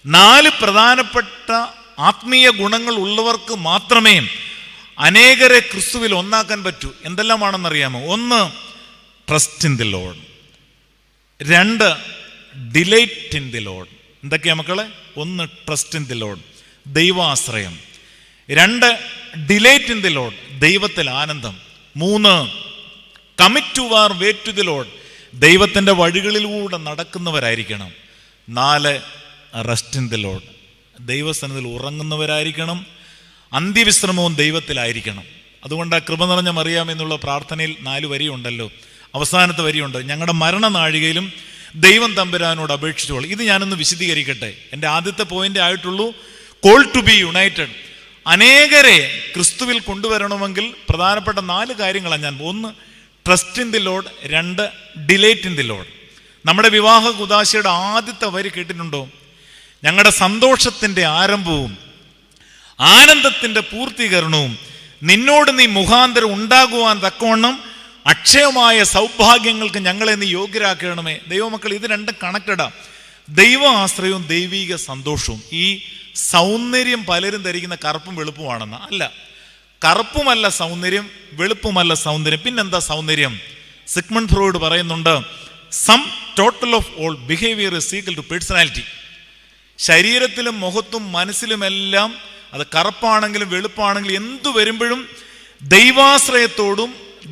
4 പ്രധാനപ്പെട്ട ആത്മീയ ഗുണങ്ങൾ ഉള്ളവർക്ക് മാത്രമേ അനേകരെ ക്രിസ്തുവിൽ ഒന്നാക്കാൻ പറ്റൂ. എന്തെല്ലാമാണെന്നറിയാമോ? 1, trust in the Lord. 2, delight in the Lord. എന്തൊക്കെയാ മക്കളെ? 1, ട്രസ്റ്റ് ഇൻ ദി ലോർഡ്, ദൈവാശ്രയം. 2, ഡിലൈറ്റ് ഇൻ ദി ലോർഡ്, ദൈവത്തിൽ ആനന്ദം. 3, commit to our way to the Lord, ദൈവത്തിൻ്റെ വഴികളിലൂടെ നടക്കുന്നവരായിരിക്കണം. 4, റെസ്റ്റ് ഇൻ ദി ലോർഡ്, ദൈവസന്നിധിയിൽ ഉറങ്ങുന്നവരായിരിക്കണം. അന്ത്യവിശ്രമവും ദൈവത്തിലായിരിക്കണം. അതുകൊണ്ട് ആ കൃപ നിറഞ്ഞ മറിയാം എന്നുള്ള പ്രാർത്ഥനയിൽ 4 വരിയുണ്ടല്ലോ. അവസാനത്തെ വരിയുണ്ട്, ഞങ്ങളുടെ മരണനാഴികയിലും ദൈവം തമ്പുരാനോട് അപേക്ഷിച്ചോളൂ. ഇത് ഞാനൊന്ന് വിശദീകരിക്കട്ടെ. എൻ്റെ ആദ്യത്തെ പോയിന്റ് ആയിട്ടുള്ളൂ, കോൾ ടു ബി യുണൈറ്റഡ്. അനേകരെ ക്രിസ്തുവിൽ കൊണ്ടുവരണമെങ്കിൽ പ്രധാനപ്പെട്ട 4 കാര്യങ്ങളാണ് ഞാൻ. 1, trust in the Lord. 2, delight in the Lord. നമ്മുടെ വിവാഹ കുദാശയുടെ ആദ്യത്തെ വരി കേട്ടിട്ടുണ്ടോ? ഞങ്ങളുടെ സന്തോഷത്തിൻ്റെ ആരംഭവും ആനന്ദത്തിൻ്റെ പൂർത്തീകരണവും നിന്നോട് നീ മുഖാന്തരം ഉണ്ടാകുവാൻ തക്കവണ്ണം അക്ഷയമായ സൗഭാഗ്യങ്ങൾക്ക് ഞങ്ങളെ നീ യോഗ്യരാക്കണമേ. ദൈവമക്കൾ, ഇത് രണ്ടും കണക്റ്റഡാ. ദൈവ ആശ്രയവും ദൈവിക സന്തോഷവും. ഈ സൗന്ദര്യം പലരും ധരിക്കുന്ന കറുപ്പും വെളുപ്പുമാണെന്ന്. അല്ല, കറുപ്പുമല്ല സൗന്ദര്യം, വെളുപ്പുമല്ല സൗന്ദര്യം. പിന്നെന്താ സൗന്ദര്യം? സിഗ്മണ്ട് ഫ്രോയിഡ് പറയുന്നുണ്ട്, sum total of all behaviour is equal to personality. ശരീരത്തിലും മുഖത്തും മനസ്സിലുമെല്ലാം, അത് കറുപ്പാണെങ്കിലും വെളുപ്പാണെങ്കിലും എന്തു വരുമ്പോഴും ദൈവാശ്രയത്തോടും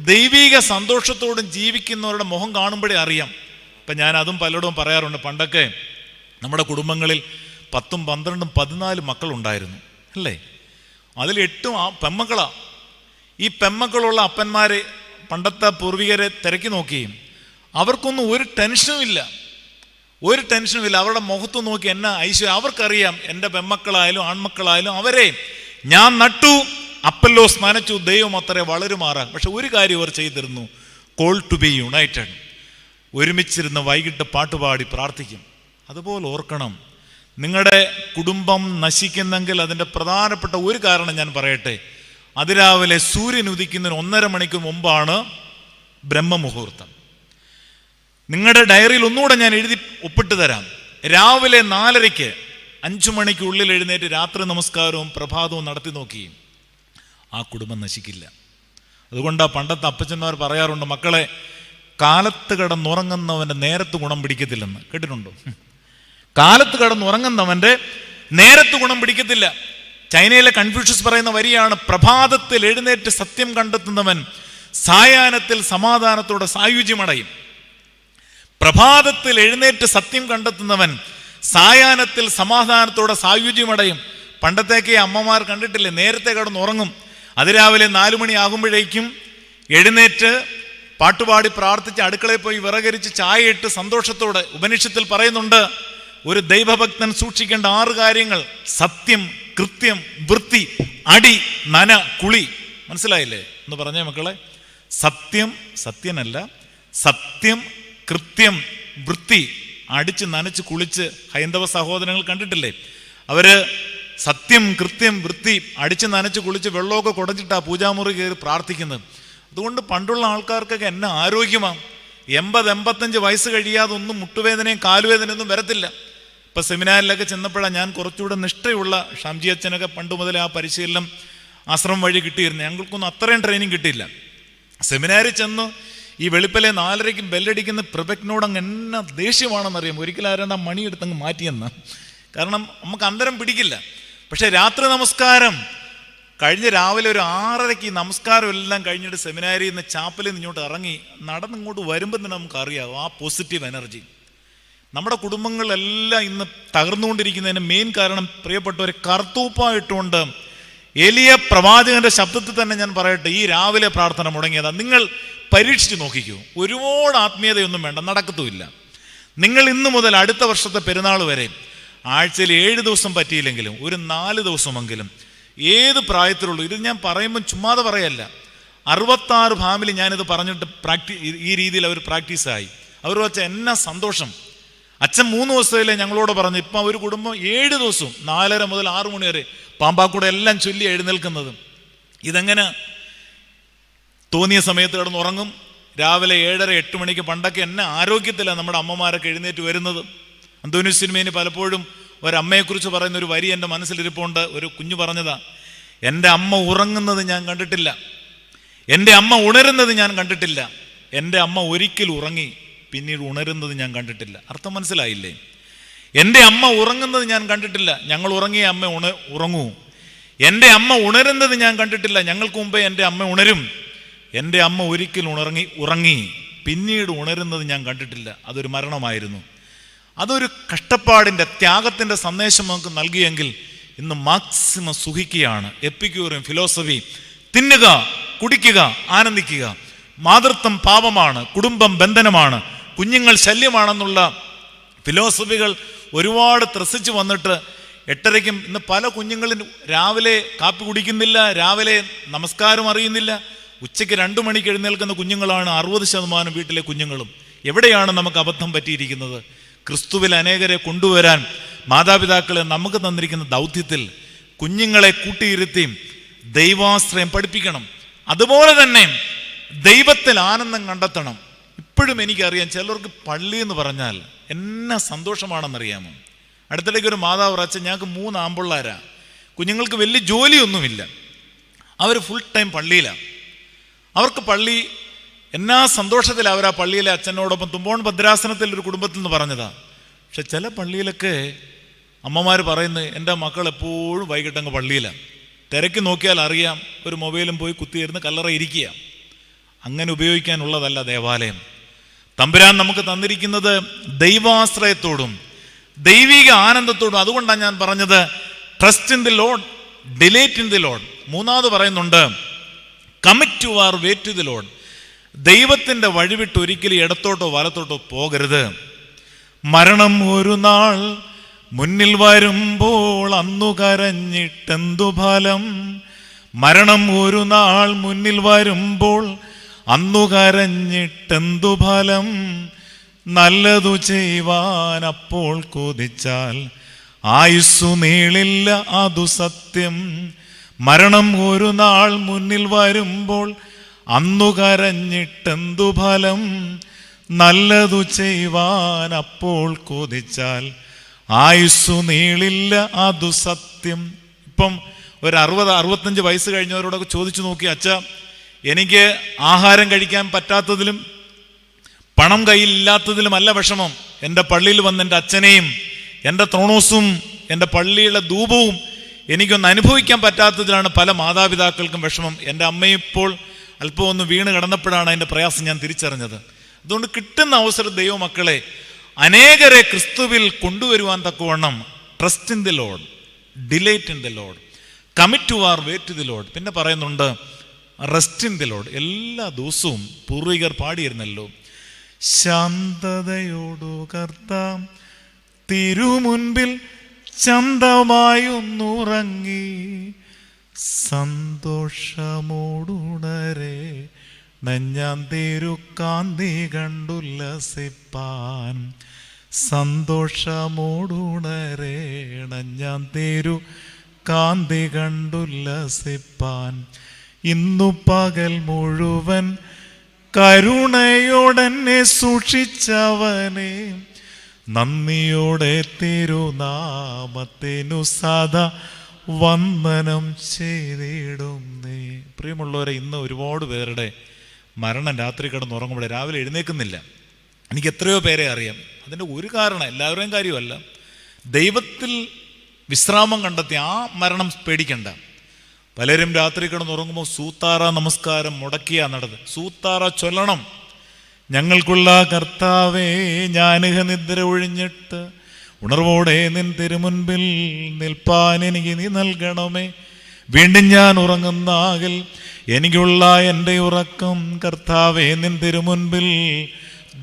ദൈവിക സന്തോഷത്തോടും ജീവിക്കുന്നവരുടെ മുഖം കാണുമ്പോഴേ അറിയാം. ഇപ്പം ഞാൻ അതും പലരോടും പറയാറുണ്ട്. പണ്ടൊക്കെ നമ്മുടെ കുടുംബങ്ങളിൽ 10, 12, 14 മക്കളുണ്ടായിരുന്നു, അല്ലേ? അതിൽ 8 പെമ്മക്കളാ. ഈ പെമ്മക്കളുള്ള അപ്പന്മാരെ, പണ്ടത്തെ പൂർവികരെ തിരക്കി നോക്കുകയും അവർക്കൊന്നും ഒരു ടെൻഷനും ഇല്ല. അവരുടെ മുഖത്ത് നോക്കി എന്നാ ഐശ്വര്യം. അവർക്കറിയാം എൻ്റെ പെമ്മക്കളായാലും ആൺമക്കളായാലും അവരെ ഞാൻ നട്ടു, അപ്പല്ലോസ് നനച്ചു, ദൈവം അത്രേ വളരുമാറാം. പക്ഷെ ഒരു കാര്യം അവർ ചെയ്തിരുന്നു, കോൾ ടു ബി യുണൈറ്റഡ്. ഒരുമിച്ചിരുന്ന് വൈകിട്ട് പാട്ടുപാടി പ്രാർത്ഥിക്കും. അതുപോലെ ഓർക്കണം, നിങ്ങളുടെ കുടുംബം നശിക്കുന്നെങ്കിൽ അതിൻ്റെ പ്രധാനപ്പെട്ട ഒരു കാരണം ഞാൻ പറയട്ടെ. അതിരാവിലെ സൂര്യൻ ഉദിക്കുന്നതിന് 1.5 മണിക്ക് മുമ്പാണ് ബ്രഹ്മമുഹൂർത്തം. നിങ്ങളുടെ ഡയറിയിൽ ഒന്നുകൂടെ ഞാൻ എഴുതി ഒപ്പിട്ട് തരാം. രാവിലെ 4:30 5 മണിക്കുള്ളിൽ എഴുന്നേറ്റ് രാത്രി നമസ്കാരവും പ്രഭാതവും നടത്തി നോക്കി, ആ കുടുംബം നശിക്കില്ല. അതുകൊണ്ടാണ് പണ്ടത്തെ അപ്പച്ചന്മാർ പറയാറുണ്ട്, മക്കളെ, കാലത്ത് കിടന്നുറങ്ങുന്നവൻ്റെ നേരത്ത് ഗുണം പിടിക്കത്തില്ലെന്ന്. കേട്ടിട്ടുണ്ടോ? കാലത്ത് കിടന്നുറങ്ങുന്നവൻ്റെ നേരത്ത് ഗുണം പിടിക്കത്തില്ല. ചൈനയിലെ കൺഫ്യൂഷ്യസ് പറയുന്ന വരിയാണ്, പ്രഭാതത്തിൽ എഴുന്നേറ്റ് സത്യം കണ്ടെത്തുന്നവൻ സായാഹ്നത്തിൽ സമാധാനത്തോടെ സായുജ്യമടയും. പ്രഭാതത്തിൽ എഴുന്നേറ്റ് സത്യം കണ്ടെത്തുന്നവൻ സായാഹ്നത്തിൽ സമാധാനത്തോടെ സായുജ്യമടയും. പണ്ടത്തേക്ക് അമ്മമാർ കണ്ടിട്ടില്ലേ, നേരത്തെ കിടന്നുറങ്ങും. അതിരാവിലെ 4 മണി ആകുമ്പോഴേക്കും എഴുന്നേറ്റ് പാട്ടുപാടി പ്രാർത്ഥിച്ച് അടുക്കളയിൽ പോയി വിറകരിച്ച് ചായ ഇട്ട് സന്തോഷത്തോടെ. ഉപനിഷത്തിൽ പറയുന്നുണ്ട്, ഒരു ദൈവഭക്തൻ സൂക്ഷിക്കേണ്ട 6 കാര്യങ്ങൾ: സത്യം, കൃത്യം, വൃത്തി, അടി, നന, കുളി. മനസ്സിലായില്ലേ? എന്ന് പറഞ്ഞേ മക്കളെ. സത്യം, സത്യനല്ല, സത്യം, കൃത്യം, വൃത്തി. അടിച്ച് നനച്ച് കുളിച്ച് ഹൈന്ദവ സഹോദരങ്ങൾ കണ്ടിട്ടില്ലേ? അവര് സത്യം, കൃത്യം, വൃത്തി അടിച്ച് നനച്ച് കുളിച്ച് വെള്ളമൊക്കെ കുടഞ്ഞിട്ടാ പൂജാമുറി കയറി പ്രാർത്ഥിക്കുന്നത്. അതുകൊണ്ട് പണ്ടുള്ള ആൾക്കാർക്കൊക്കെ എന്നാ ആരോഗ്യമാണ്. 80-85 വയസ്സ് കഴിയാതെ ഒന്നും മുട്ടുവേദനയും കാലുവേദനയൊന്നും വരത്തില്ല. ഇപ്പം സെമിനാറിലൊക്കെ ചെന്നപ്പോഴാണ് ഞാൻ കുറച്ചുകൂടെ നിഷ്ഠയുള്ള ഷാംജി അച്ഛനൊക്കെ പണ്ട് മുതലേ ആ പരിശീലനം ആശ്രമം വഴി കിട്ടിയിരുന്നു. ഞങ്ങൾക്കൊന്നും അത്രയും ട്രെയിനിങ് കിട്ടിയില്ല. സെമിനാറിൽ ചെന്ന് ഈ വെളുപ്പിലെ 4:30 ബെല്ലടിക്കുന്ന പ്രഭക്നോട് അങ്ങ് എന്നാ ദേഷ്യമാണെന്നറിയാം. ഒരിക്കലും ആരാണ്ട് ആ മണിയെടുത്തങ്ങ് മാറ്റിയെന്ന്. കാരണം നമുക്ക് അന്തരം പിടിക്കില്ല. പക്ഷെ രാത്രി നമസ്കാരം കഴിഞ്ഞ് രാവിലെ ഒരു 6:30 നമസ്കാരം എല്ലാം കഴിഞ്ഞിട്ട് സെമിനാരിയിൽ നിന്ന് ചാപ്പലിൽ നിന്ന് ഇങ്ങോട്ട് ഇറങ്ങി നടന്നിങ്ങോട്ട് വരുമ്പോൾ തന്നെ നമുക്കറിയാം ആ പോസിറ്റീവ് എനർജി. നമ്മുടെ കുടുംബങ്ങളിലെല്ലാം ഇന്ന് തകർന്നുകൊണ്ടിരിക്കുന്നതിന് മെയിൻ കാരണം പ്രിയപ്പെട്ടവരെ കർത്തൂപ്പായിട്ടുകൊണ്ട് എലിയ പ്രവാചകന്റെ ശബ്ദത്തിൽ തന്നെ ഞാൻ പറയട്ടെ, ഈ രാവിലെ പ്രാർത്ഥന മുടങ്ങിയതാണ്. നിങ്ങൾ പരീക്ഷിച്ച് നോക്കിക്കൂ. ഒരുപാട് ആത്മീയതയൊന്നും വേണ്ട, നടക്കത്തുമില്ല. നിങ്ങൾ ഇന്നു മുതൽ അടുത്ത വർഷത്തെ പെരുന്നാൾ വരെ ആഴ്ചയിൽ 7 ദിവസം പറ്റിയില്ലെങ്കിലും ഒരു 4 ദിവസമെങ്കിലും ഏത് പ്രായത്തിലുള്ളൂ, ഇത് ഞാൻ പറയുമ്പോൾ ചുമ്മാതെ പറയല്ല, 66 ഫാമിലി ഞാനിത് പറഞ്ഞിട്ട് ഈ രീതിയിൽ അവർ പ്രാക്ടീസായി. അവർ വെച്ച എന്നാ സന്തോഷം. അച്ഛൻ 3 ദിവസത്തിലെ ഞങ്ങളോട് പറഞ്ഞു. ഇപ്പം ഒരു കുടുംബം 7 ദിവസവും 4:30 മുതൽ 6 മണി വരെ പാമ്പാക്കൂടെ എല്ലാം ചൊല്ലി എഴുന്നേൽക്കുന്നത്. ഇതെങ്ങനെ? തോന്നിയ സമയത്ത് കിടന്നുറങ്ങും. രാവിലെ 7:30-8 മണിക്ക്. പണ്ടൊക്കെ എന്നെ ആരോഗ്യത്തിലാണ് നമ്മുടെ അമ്മമാരൊക്കെ എഴുന്നേറ്റ് വരുന്നത്. അന്തോന്യൂസ് സിനിമേന് പലപ്പോഴും ഒരമ്മയെക്കുറിച്ച് പറയുന്ന ഒരു വരി എൻ്റെ മനസ്സിലിരിപ്പുണ്ട്. ഒരു കുഞ്ഞു പറഞ്ഞതാ, എൻ്റെ അമ്മ ഉറങ്ങുന്നത് ഞാൻ കണ്ടിട്ടില്ല, എൻ്റെ അമ്മ ഉണരുന്നത് ഞാൻ കണ്ടിട്ടില്ല, എൻ്റെ അമ്മ ഒരിക്കൽ ഉറങ്ങി പിന്നീട് ഉണരുന്നത് ഞാൻ കണ്ടിട്ടില്ല. അർത്ഥം മനസ്സിലായില്ലേ? എൻ്റെ അമ്മ ഉറങ്ങുന്നത് ഞാൻ കണ്ടിട്ടില്ല, ഞങ്ങൾ ഉറങ്ങിയ അമ്മ ഉറങ്ങൂ. എൻ്റെ അമ്മ ഉണരുന്നത് ഞാൻ കണ്ടിട്ടില്ല, ഞങ്ങൾക്ക് മുമ്പേ എൻ്റെ അമ്മ ഉണരും. എൻ്റെ അമ്മ ഒരിക്കൽ ഉറങ്ങി പിന്നീട് ഉണരുന്നത് ഞാൻ കണ്ടിട്ടില്ല. അതൊരു മരണമായിരുന്നു. അതൊരു കഷ്ടപ്പാടിൻ്റെ, ത്യാഗത്തിൻ്റെ സന്ദേശം നമുക്ക് നൽകിയെങ്കിൽ ഇന്ന് മാക്സിമം സുഖിക്കുകയാണ്. എപ്പിക്യൂറിയം ഫിലോസഫി, തിന്നുക, കുടിക്കുക, ആനന്ദിക്കുക. മാതൃത്വം പാപമാണ്, കുടുംബം ബന്ധനമാണ്, കുഞ്ഞുങ്ങൾ ശല്യമാണെന്നുള്ള ഫിലോസഫികൾ ഒരുപാട് ത്രസിച്ച് വന്നിട്ട് 8:30 ഇന്ന് പല കുഞ്ഞുങ്ങളും രാവിലെ കാപ്പി കുടിക്കുന്നില്ല, രാവിലെ നമസ്കാരം അറിയുന്നില്ല. ഉച്ചയ്ക്ക് 2 മണിക്ക് എഴുന്നേൽക്കുന്ന കുഞ്ഞുങ്ങളാണ് 60% വീട്ടിലെ കുഞ്ഞുങ്ങളും. എവിടെയാണ് നമുക്ക് അബദ്ധം പറ്റിയിരിക്കുന്നത്? ക്രിസ്തുവിൽ അനേകരെ കൊണ്ടുവരാൻ മാതാപിതാക്കളെ നമുക്ക് തന്നിരിക്കുന്ന ദൗത്യത്തിൽ കുഞ്ഞുങ്ങളെ കൂട്ടിയിരുത്തി ദൈവാശ്രയം പഠിപ്പിക്കണം. അതുപോലെ തന്നെ ദൈവത്തിൽ ആനന്ദം കണ്ടെത്തണം. ഇപ്പോഴും എനിക്കറിയാം, ചിലർക്ക് പള്ളി എന്ന് പറഞ്ഞാൽ എന്നാ സന്തോഷമാണെന്നറിയാമോ? അടുത്തിടയ്ക്ക് ഒരു മാതാവ് പറച്ച, ഞങ്ങൾക്ക് 3 ആമ്പിള്ളാരാ, കുഞ്ഞുങ്ങൾക്ക് വലിയ ജോലിയൊന്നുമില്ല, അവർ ഫുൾ ടൈം പള്ളിയിലാണ്. അവർക്ക് പള്ളി എന്നാ സന്തോഷത്തിൽ അവർ ആ പള്ളിയിലെ അച്ഛനോടൊപ്പം തുമ്പോൺ ഭദ്രാസനത്തിൽ ഒരു കുടുംബത്തിൽ നിന്ന് പറഞ്ഞതാ. പക്ഷെ ചില പള്ളിയിലൊക്കെ അമ്മമാർ പറയുന്നത്, എൻ്റെ മക്കൾ എപ്പോഴും വൈകിട്ടങ്ങ് പള്ളിയിലാണ്, തിരക്കി നോക്കിയാൽ അറിയാം, ഒരു മൊബൈലും പോയി കുത്തിയിരുന്ന് കല്ലറ ഇരിക്കുക. അങ്ങനെ ഉപയോഗിക്കാനുള്ളതല്ല ദേവാലയം. തമ്പുരാൻ നമുക്ക് തന്നിരിക്കുന്നത് ദൈവാശ്രയത്തോടും ദൈവിക ആനന്ദത്തോടും. അതുകൊണ്ടാണ് ഞാൻ പറഞ്ഞത് trust in the Lord, delight in the Lord. 3ാമത് പറയുന്നുണ്ട് commit your way to the Lord. ദൈവത്തിൻ്റെ വഴിവിട്ട് ഒരിക്കലും ഇടത്തോട്ടോ വലത്തോട്ടോ പോകരുത്. മരണം ഒരു നാൾ മുന്നിൽ വരുമ്പോൾ അന്നു കരഞ്ഞിട്ടെന്തു ഫലം. മരണം ഒരു നാൾ മുന്നിൽ വരുമ്പോൾ അന്നു കരഞ്ഞിട്ടെന്തു ഫലം. നല്ലതു ചെയ്യുവാൻ അപ്പോൾ കൊതിച്ചാൽ ആയുസ്സു നീളില്ല, അതു സത്യം. മരണം ഒരു നാൾ മുന്നിൽ വരുമ്പോൾ അന്നു കരഞ്ഞിട്ടെന്തു ഫലം. നല്ലതു ചെയ്യുവാൻ അപ്പോൾ കൊതിച്ചാൽ ആയുസ്സു നീളില്ല, അതു സത്യം. ഇപ്പം ഒരു 60-65 വയസ്സ് കഴിഞ്ഞവരോടൊക്കെ ചോദിച്ചു നോക്കി, അച്ഛാ എനിക്ക് ആഹാരം കഴിക്കാൻ പറ്റാത്തതിലും പണം കയ്യിലില്ലാത്തതിലുമല്ല വിഷമം, എൻ്റെ പള്ളിയിൽ വന്ന് എൻ്റെ അച്ഛനെയും എൻ്റെ ത്രോണോസും എൻ്റെ പള്ളിയുടെ ധൂപവും എനിക്കൊന്ന് അനുഭവിക്കാൻ പറ്റാത്തതിലാണ് പല മാതാപിതാക്കൾക്കും വിഷമം. എൻ്റെ അമ്മയിപ്പോൾ അല്പം ഒന്ന് വീണ് കിടന്നപ്പോഴാണ് അതിൻ്റെ പ്രയാസം ഞാൻ തിരിച്ചറിഞ്ഞത്. അതുകൊണ്ട് കിട്ടുന്ന അവസരം ദൈവമക്കളെ അനേകരെ ക്രിസ്തുവിൽ കൊണ്ടുവരുവാൻ തക്കവണ്ണം trust in the Lord, delight in the Lord, commit your way to the Lord. പിന്നെ പറയുന്നുണ്ട് റെസ്റ്റ് ഇൻ ദി ലോർഡ്. എല്ലാ ദിവസവും പൂർവികർ പാടിയിരുന്നല്ലോ, ശാന്തതയോടു കർത്താം തിരുമുൻപിൽ ചന്തമായൊന്നുറങ്ങി സന്തോഷമോടുണരെ ഞാൻ തിരുക്കാന്തി കണ്ടുല്ലസിപ്പാൻ. സന്തോഷമോടുണരെ ഞാൻ തിരുക്കാന്തി കണ്ടുല്ലസിപ്പാൻ. ഇന്നു പകൽ മുഴുവൻ കരുണയോടെന്നെ സൂക്ഷിച്ചവനെ നന്ദിയോടെ തിരുനാമത്തിനു സദാ വന്ദനം ചെയ്തിടുന്നേ. പ്രിയമുള്ളവരെ, ഇന്ന് ഒരുപാട് പേരുടെ മരണം രാത്രി കിടന്നുറങ്ങുമ്പോൾ രാവിലെ എഴുന്നേൽക്കുന്നില്ല. എനിക്ക് എത്രയോ പേരെ അറിയാം. അതിൻ്റെ ഒരു കാരണം, എല്ലാവരുടെയും കാര്യമല്ല, ദൈവത്തിൽ വിശ്രാമം കണ്ടെത്തി ആ മരണം പേടിക്കണ്ട. പലരും രാത്രി കിടന്നുറങ്ങുമ്പോൾ സൂത്താറ നമസ്കാരം മുടക്കിയാ നടത്. സൂത്താറ ചൊല്ലണം. ഞങ്ങൾക്കുള്ള കർത്താവേ, ഞാനിഹ നിദ്ര ഒഴിഞ്ഞിട്ട് ഉണർവോടെ നിൻ തിരുമുൻപിൽ നിൽപ്പാൻ എനിക്ക് നീ നൽകണമേ. വീണ്ടും ഞാൻ ഉറങ്ങുന്നാകിൽ എനിക്കുള്ള എൻ്റെ ഉറക്കം കർത്താവേ നിൻ തിരുമുൻപിൽ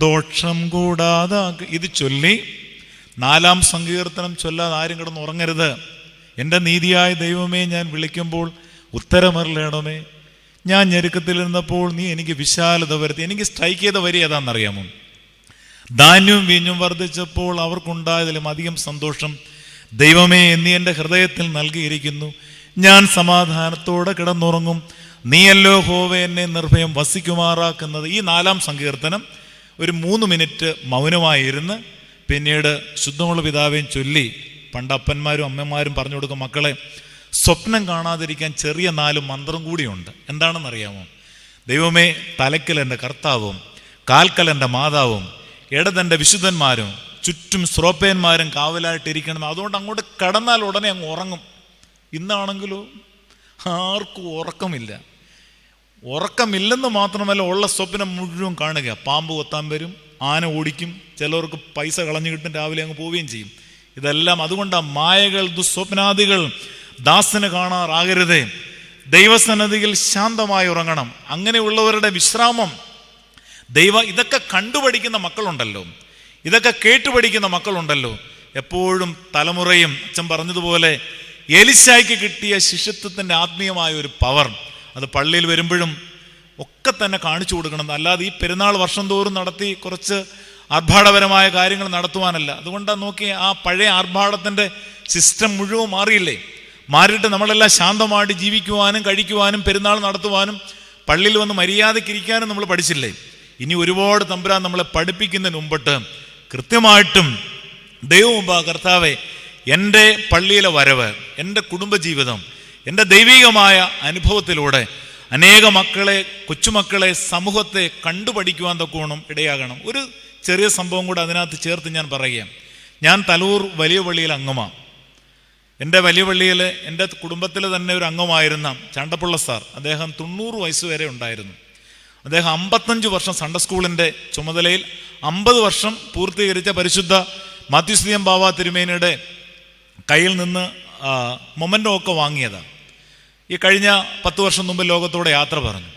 ദോഷം കൂടാതെ. ഇത് ചൊല്ലി 4-ാം സങ്കീർത്തനം ചൊല്ലാതെ ആരും കിടന്ന് ഉറങ്ങരുത്. എൻ്റെ നീതിയായ ദൈവമേ, ഞാൻ വിളിക്കുമ്പോൾ ഉത്തരമറിയണമേ. ഞാൻ ഞെരുക്കത്തിലിരുന്നപ്പോൾ നീ എനിക്ക് വിശാലത വരുത്തി. എനിക്ക് സ്ട്രൈക്ക് ചെയ്ത വരി ഏതാണെന്നറിയാമോ? ധാന്യവും വീഞ്ഞും വർദ്ധിച്ചപ്പോൾ അവർക്കുണ്ടായതിലും അധികം സന്തോഷം ദൈവമേ നീ എൻ്റെ ഹൃദയത്തിൽ നൽകിയിരിക്കുന്നു. ഞാൻ സമാധാനത്തോടെ കിടന്നുറങ്ങും. നീയല്ലോ ഹോവേ എന്നെ നിർഭയം വസിക്കുമാറാക്കുന്നത്. ഈ 4-ാം സങ്കീർത്തനം ഒരു 3 മിനിറ്റ് മൗനമായിരുന്ന് പിന്നീട് ശുദ്ധമുള്ള പിതാവേയും ചൊല്ലി പണ്ട് അപ്പന്മാരും അമ്മമാരും പറഞ്ഞു കൊടുക്കും, മക്കളെ സ്വപ്നം കാണാതിരിക്കാൻ ചെറിയ 4 മന്ത്രം കൂടിയുണ്ട്. എന്താണെന്നറിയാമോ? ദൈവമേ, തലയ്ക്കൽ എൻ്റെ കർത്താവും, കാൽക്കൽ എൻ്റെ മാതാവും, ഇടതെൻ്റെ വിശുദ്ധന്മാരും, ചുറ്റും ശ്രോപ്പയന്മാരും കാവലായിട്ടിരിക്കണം. അതുകൊണ്ട് അങ്ങോട്ട് കടന്നാൽ ഉടനെ അങ്ങ് ഉറങ്ങും. ഇന്നാണെങ്കിലോ ആർക്കും ഉറക്കമില്ല. ഉറക്കമില്ലെന്ന് മാത്രമല്ല, ഉള്ള സ്വപ്നം മുഴുവൻ കാണുക. പാമ്പ് കൊത്താൻ വരും, ആന ഓടിക്കും, ചിലവർക്ക് പൈസ കളഞ്ഞു കിട്ടും, രാവിലെ അങ്ങ് പോവുകയും ചെയ്യും. ഇതെല്ലാം അതുകൊണ്ടാണ് മായകൾ, ദുസ്വപ്നാദികൾ ദാസന് കാണാറാകരുതേ. ദൈവസന്നിധിയിൽ ശാന്തമായി ഉറങ്ങണം. അങ്ങനെയുള്ളവരുടെ വിശ്രാമം ഇതൊക്കെ കണ്ടുപഠിക്കുന്ന മക്കളുണ്ടല്ലോ, ഇതൊക്കെ കേട്ടുപഠിക്കുന്ന മക്കളുണ്ടല്ലോ, എപ്പോഴും തലമുറയും അച്ഛൻ പറഞ്ഞതുപോലെ എലിശായ്ക്ക് കിട്ടിയ ശിഷ്യത്വത്തിൻ്റെ ആത്മീയമായ ഒരു പവർ അത് പള്ളിയിൽ വരുമ്പോഴും ഒക്കെ തന്നെ കാണിച്ചു കൊടുക്കണം. അല്ലാതെ ഈ പെരുന്നാൾ വർഷം തോറും നടത്തി കുറച്ച് ആർഭാടപരമായ കാര്യങ്ങൾ നടത്തുവാനല്ല. അതുകൊണ്ടാണ് നോക്കി ആ പഴയ ആർഭാടത്തിൻ്റെ സിസ്റ്റം മുഴുവൻ മാറിയില്ലേ. മാറിയിട്ട് നമ്മളെല്ലാം ശാന്തമായിട്ട് ജീവിക്കുവാനും കഴിക്കുവാനും പെരുന്നാൾ നടത്തുവാനും പള്ളിയിൽ വന്ന് മര്യാദയ്ക്കിരിക്കാനും നമ്മൾ പഠിച്ചില്ലേ. ഇനി ഒരുപാട് തമ്പുരാൻ നമ്മളെ പഠിപ്പിക്കുന്നതിന് മുമ്പിട്ട് കൃത്യമായിട്ടും ദൈവമുമ്പാ, കർത്താവേ, എൻ്റെ പള്ളിയിലെ വരവ്, എൻ്റെ കുടുംബജീവിതം, എൻ്റെ ദൈവികമായ അനുഭവത്തിലൂടെ അനേക മക്കളെ, കൊച്ചുമക്കളെ, സമൂഹത്തെ കണ്ടുപഠിക്കുവാൻ തൊക്കോണം ഇടയാകണം. ഒരു ചെറിയ സംഭവം കൂടെ അതിനകത്ത് ചേർത്ത് ഞാൻ പറയുക. ഞാൻ തലൂർ വലിയ പള്ളിയിൽ അംഗമാണ്. എൻ്റെ വലിയ പള്ളിയിൽ എൻ്റെ കുടുംബത്തിൽ തന്നെ ഒരു അംഗമായിരുന്ന ചാണ്ടപ്പുള്ള സാർ, അദ്ദേഹം 90 വയസ്സ് വരെ ഉണ്ടായിരുന്നു. അദ്ദേഹം 55 വർഷം സൺഡേ സ്കൂളിൻ്റെ ചുമതലയിൽ 50 വർഷം പൂർത്തീകരിച്ച പരിശുദ്ധ മാത്യുസ്ലിയം ബാവ തിരുമേനിയുടെ കയ്യിൽ നിന്ന് മൊമെൻ്റോ ഒക്കെ വാങ്ങിയതാണ്. ഈ കഴിഞ്ഞ 10 വർഷം മുമ്പ് ലോകത്തോടെ യാത്ര പറഞ്ഞു.